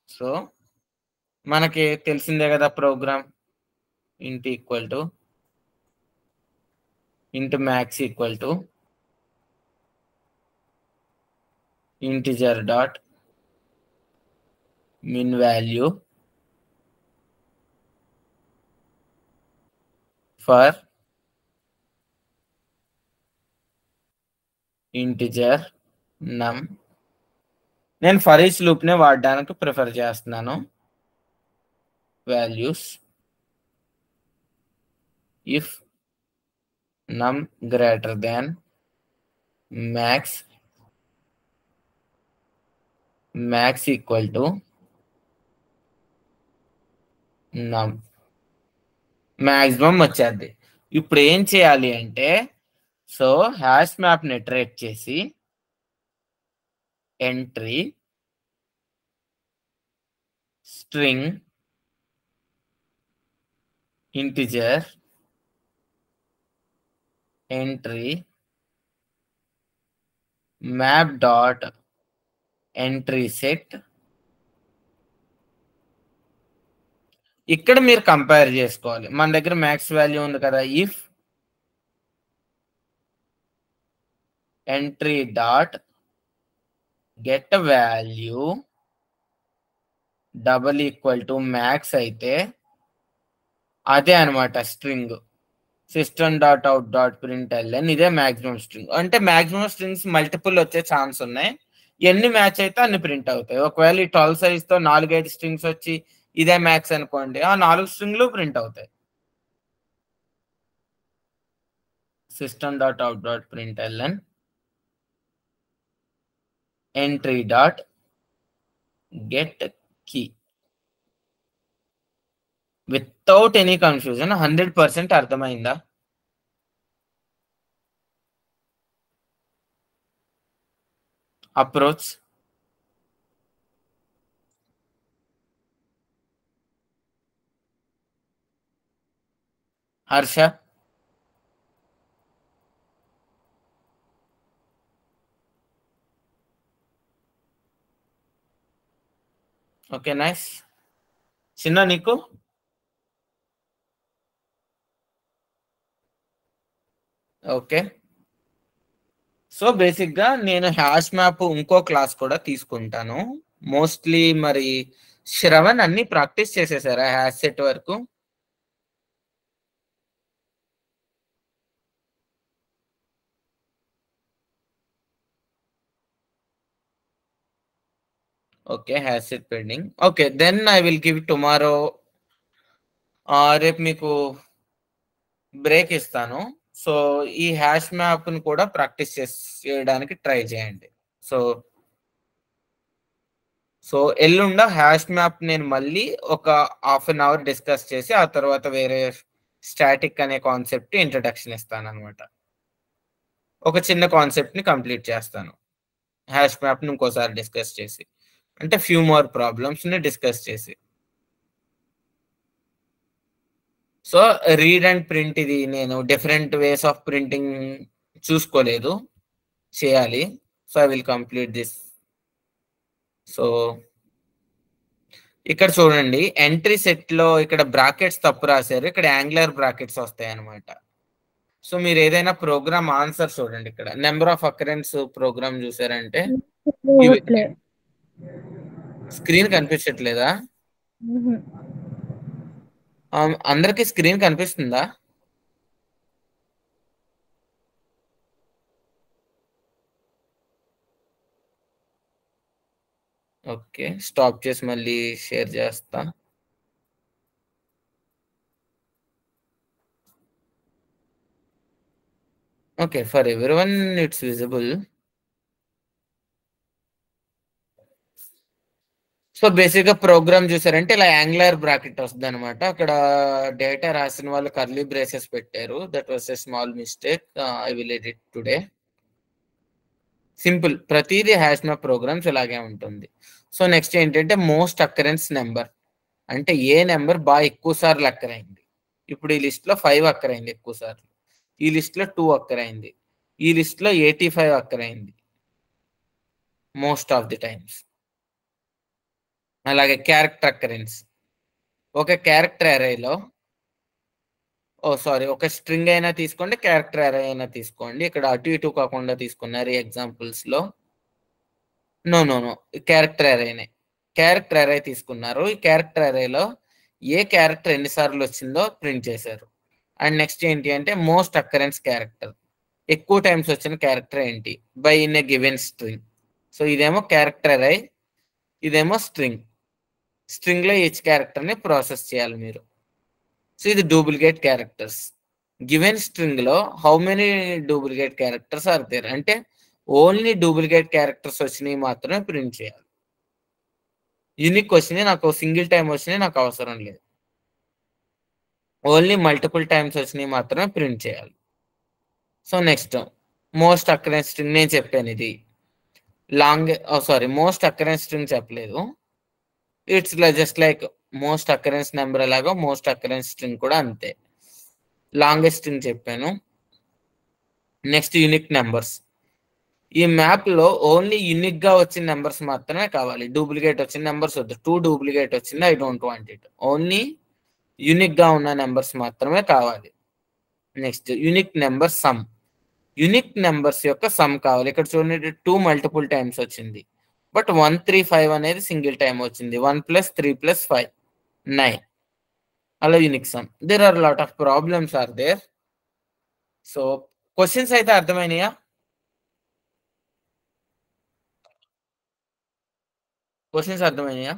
సో మనకి తెలిసిందే కదా ప్రోగ్రామ్. ఇంట్ ఈక్వల్ టు ఇంట్ max equal to integer dot min value for integer num. నేను ఫర్ ఈచ్ లూప్ నే వాడడానికి ప్రిఫర్ చేస్తున్నాను. Values if num greater than max equal to num, maximum వచ్చేది. ఇప్పుడు ఏం చేయాలి అంటే సో హ్యాష్ మ్యాప్ ని ఇటరేట్ చేసి entry string integer entry map dot entry set. ఇక్కడ మీరు కంపేర్ చేసుకోవాలి. మన దగ్గర మ్యాక్స్ వాల్యూ ఉంది కదా, if entry dot get value double equal to max అయితే అదే అనమాట string. System dot out dot println ఇదే మాక్సిమం స్ట్రింగ్. అంటే మాక్సిమం స్ట్రింగ్స్ మల్టిపుల్ వచ్చే ఛాన్స్ ఉన్నాయి. ఎన్ని మ్యాచ్ అయితే అన్ని ప్రింట్ అవుతాయి. ఒకవేళ ఈ 12 సైజ్ తో 4-5 స్ట్రింగ్స్ వచ్చి ఇదే మ్యాక్స్ అనుకోండి, ఆ 4 స్ట్రింగ్లు ప్రింట్ అవుతాయి. System dot out dot println entry dot get key without any confusion. 100% అర్థమైందా? Approach Harsha? Okay, nice. Chinna నీకు? ఓకే. సో బేసిక్ గా నేను హ్యాష్ మ్యాప్ ఇంకో క్లాస్ కూడా తీసుకుంటాను. మోస్ట్లీ మరి శ్రవణ్ అన్ని ప్రాక్టీస్ చేసేసారా హ్యాష్ సెట్ వరకు? Okay, hash set pending. Okay, then I will give tomorrow. రేపు మీకు బ్రేక్ ఇస్తాను. సో ఈ హ్యాష్ మ్యాప్ ని కూడా ప్రాక్టీస్ చేయడానికి ట్రై చేయండి. సో ఎల్లుండ హ్యాష్ మ్యాప్ నేను మళ్ళీ ఒక హాఫ్ అన్ అవర్ డిస్కస్ చేసి ఆ తర్వాత వేరే స్టాటిక్ అనే కాన్సెప్ట్ ఇంట్రడక్షన్ ఇస్తాను అనమాట. ఒక చిన్న కాన్సెప్ట్ ని కంప్లీట్ చేస్తాను హ్యాష్ మ్యాప్ ని ఇంకోసారి డిస్కస్ చేసి, అంటే ఫ్యూ మోర్ ప్రాబ్లమ్స్ ని డిస్కస్ చేసి. సో రీడ్ అండ్ ప్రింట్ ఇది నేను డిఫరెంట్ వేస్ ఆఫ్ ప్రింటింగ్ చూసుకోలేదు, చేయాలి. So I will complete this. So ఇక్కడ చూడండి, ఎంట్రీ సెట్ లో ఇక్కడ బ్రాకెట్స్ తప్పు రాశారు, ఇక్కడ యాంగులర్ బ్రాకెట్స్ వస్తాయి అనమాట. సో మీరు ఏదైనా ప్రోగ్రామ్ ఆన్సర్ చూడండి, ఇక్కడ నెంబర్ ఆఫ్ అకరెన్స్ ప్రోగ్రామ్ చూసారంటే స్క్రీన్ కనిపించట్లేదా? అందరికి స్క్రీన్ కనిపిస్తుందా? ఓకే, స్టాప్ చేసి మళ్ళీ షేర్ చేస్తా. Okay, for everyone it's visible. So basic గా ప్రోగ్రామ్ చూసారంటే ఇలా యాంగులర్ బ్రాకెట్ వస్తుంది అనమాట. అక్కడ డేటా రాసిన వాళ్ళు కర్లీ బ్రేసెస్ పెట్టారు. That was a small mistake. I will edit today. Simple, ప్రతిదీ హ్యాష్ మ్యాప్ ప్రోగ్రామ్స్ ఇలాగే ఉంటుంది. సో నెక్స్ట్ ఏంటంటే మోస్ట్ అక్కరెన్స్ నెంబర్, అంటే ఏ నెంబర్ బాగా ఎక్కువ సార్లు అక్కరైంది. ఇప్పుడు ఈ లిస్ట్ లో 5 అక్కరైంది ఎక్కువ సార్లు, ఈ లిస్ట్ లో 2 అక్కరైంది, ఈ లిస్ట్ లో 85 అక్కరైంది మోస్ట్ ఆఫ్ ది టైమ్స్. అలాగే క్యారెక్టర్ అక్కరెన్స్, ఒక క్యారెక్టర్ అరేలో ఒక స్ట్రింగ్ అయినా తీసుకోండి, క్యారెక్టర్ అరే అయినా తీసుకోండి. ఇక్కడ అటు ఇటు కాకుండా తీసుకున్నారు ఈ ఎగ్జాంపుల్స్ లో. నో క్యారెక్టర్ అరేనే, క్యారెక్టర్ అరే తీసుకున్నారు. ఈ క్యారెక్టర్ అరేలో ఏ క్యారెక్టర్ ఎన్నిసార్లు వచ్చిందో ప్రింట్ చేశారు. అండ్ నెక్స్ట్ ఏంటి అంటే మోస్ట్ అక్కరెన్స్ క్యారెక్టర్, ఎక్కువ టైమ్స్ వచ్చిన క్యారెక్టర్ ఏంటి by in a given string. So ఇదేమో క్యారెక్టర్ అరే, ఇదేమో స్ట్రింగ్. స్ట్రింగ్ లో ఈచ్ క్యారెక్టర్ ని ప్రాసెస్ చేయాలి మీరు. సో ఇది డూప్లికేట్ క్యారెక్టర్స్. గివెన్ స్ట్రింగ్ లో how many duplicate characters are there, అంటే ఓన్లీ డూప్లికేట్ క్యారెక్టర్స్ వచ్చినాయి మాత్రమే ప్రింట్ చేయాలి. యూనిక్ వచ్చినాయి నాకు సింగిల్ టైం వచ్చినాయి నాకు అవసరం లేదు. ఓన్లీ మల్టిపుల్ టైమ్స్ వచ్చినాయి మాత్రమే ప్రింట్ చేయాలి. So next most occurrence string నేను చెప్పాను. ఇది మోస్ట్ అక్కరెన్స్ స్ట్రింగ్ చెప్పలేదు. It's just like most occurrence number ఎలాగో మోస్ట్ అక్కరెన్స్ స్ట్రింగ్ కూడా అంతే. లాంగెస్ట్ స్ట్రింగ్ చెప్పాను. Next unique numbers. ఈ మ్యాప్ లో ఓన్లీ యూనిక్ గా వచ్చిన నెంబర్స్ మాత్రమే కావాలి, డూప్లికేట్ వచ్చిన నెంబర్స్ వద్దు. 2 డూప్లికేట్ వచ్చింది, I don't want it. Only unique గా ఉన్న నెంబర్స్ మాత్రమే కావాలి. Next unique number some, unique numbers యొక్క సమ్ కావాలి. ఇక్కడ చూడండి 2 మల్టిపుల్ టైమ్స్ వచ్చింది, బట్ 1 3 5 అనేది సింగిల్ టైం వచ్చింది. 1 + 3 + 5 9. అలా unique sum. There are lot of problems are there. So questions అయితే అర్థమైనాయా? క్వశ్చన్స్ అర్థమైనాయా?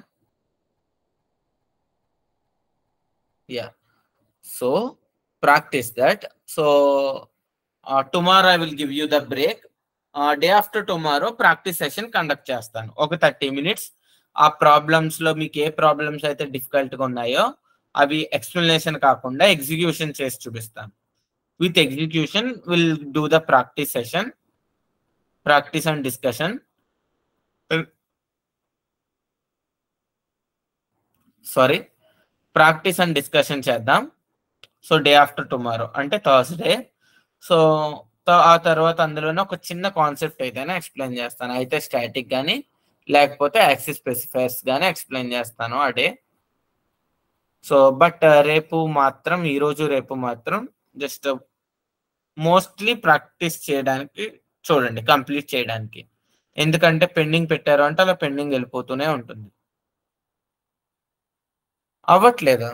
Yeah. So practice that. So tomorrow I will give you the break. Day after tomorrow practice session conduct చేస్తాను, ఒక 30 minutes. ఆ problems లో మీకు ఏ problems అయితే difficult గా ఉన్నాయో అవి ఎక్స్ప్లెనేషన్ కాకుండా ఎగ్జిక్యూషన్ చేసి చూపిస్తాను. With execution will do the practice session, practice and discussion. Practice and discussion చేద్దాం. సో డే ఆఫ్టర్ టుమారో అంటే థర్స్డే. సో ఆ తర్వాత అందులోనే ఒక చిన్న కాన్సెప్ట్ అయితేనే ఎక్స్ప్లెయిన్ చేస్తాను. అయితే స్టాటిక్ కానీ లేకపోతే యాక్సిస్ స్పెసిఫైర్స్ కానీ ఎక్స్ప్లెయిన్ చేస్తాను ఆ డే. సో బట్ ఈరోజు రేపు మాత్రం జస్ట్ మోస్ట్లీ ప్రాక్టీస్ చేయడానికి చూడండి, కంప్లీట్ చేయడానికి. ఎందుకంటే పెండింగ్ పెట్టారు అంటే అలా పెండింగ్ వెళ్ళిపోతూనే ఉంటుంది. అవ్వట్లేదా?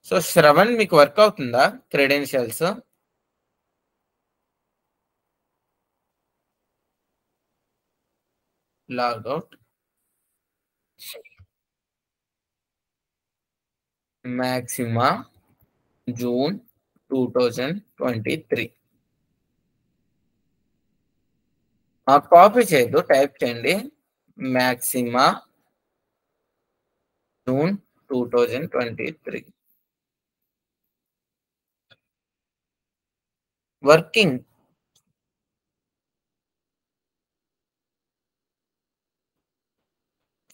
సో శ్రవణ్ మీకు వర్క్ అవుతుందా credentials? Log out. Maxima June 2023. Copy చేయొద్దు, టైప్ చేయండి maxima June 2023. Working.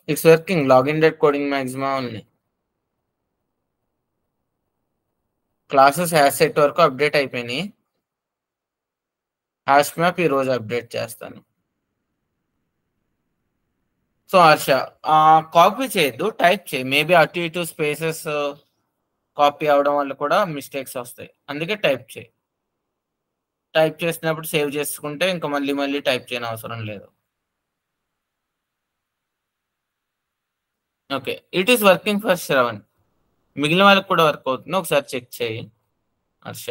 It's working. Login date coding maxima ఉంది. క్లాసెస్ యాసెట్ వరకు అప్డేట్ అయిపోయినాయి. హ్యాష్ మ్యాప్ ఈ రోజు అప్డేట్ చేస్తాను. సో హర్ష కాపీ చేయొద్దు, టైప్ చేయి. మేబీ అటు ఇటు స్పేసెస్ కాపీ అవడం వల్ల కూడా మిస్టేక్స్ వస్తాయి, అందుకే టైప్ చేయి. టైప్ చేసినప్పుడు సేవ్ చేసుకుంటే ఇంకా మళ్ళీ టైప్ చేయని అవసరం లేదు. Okay, it is working for Shravan. మిగిలిన వాళ్ళకి కూడా వర్క్ అవుతుంది, ఒకసారి చెక్ చేయి హర్ష.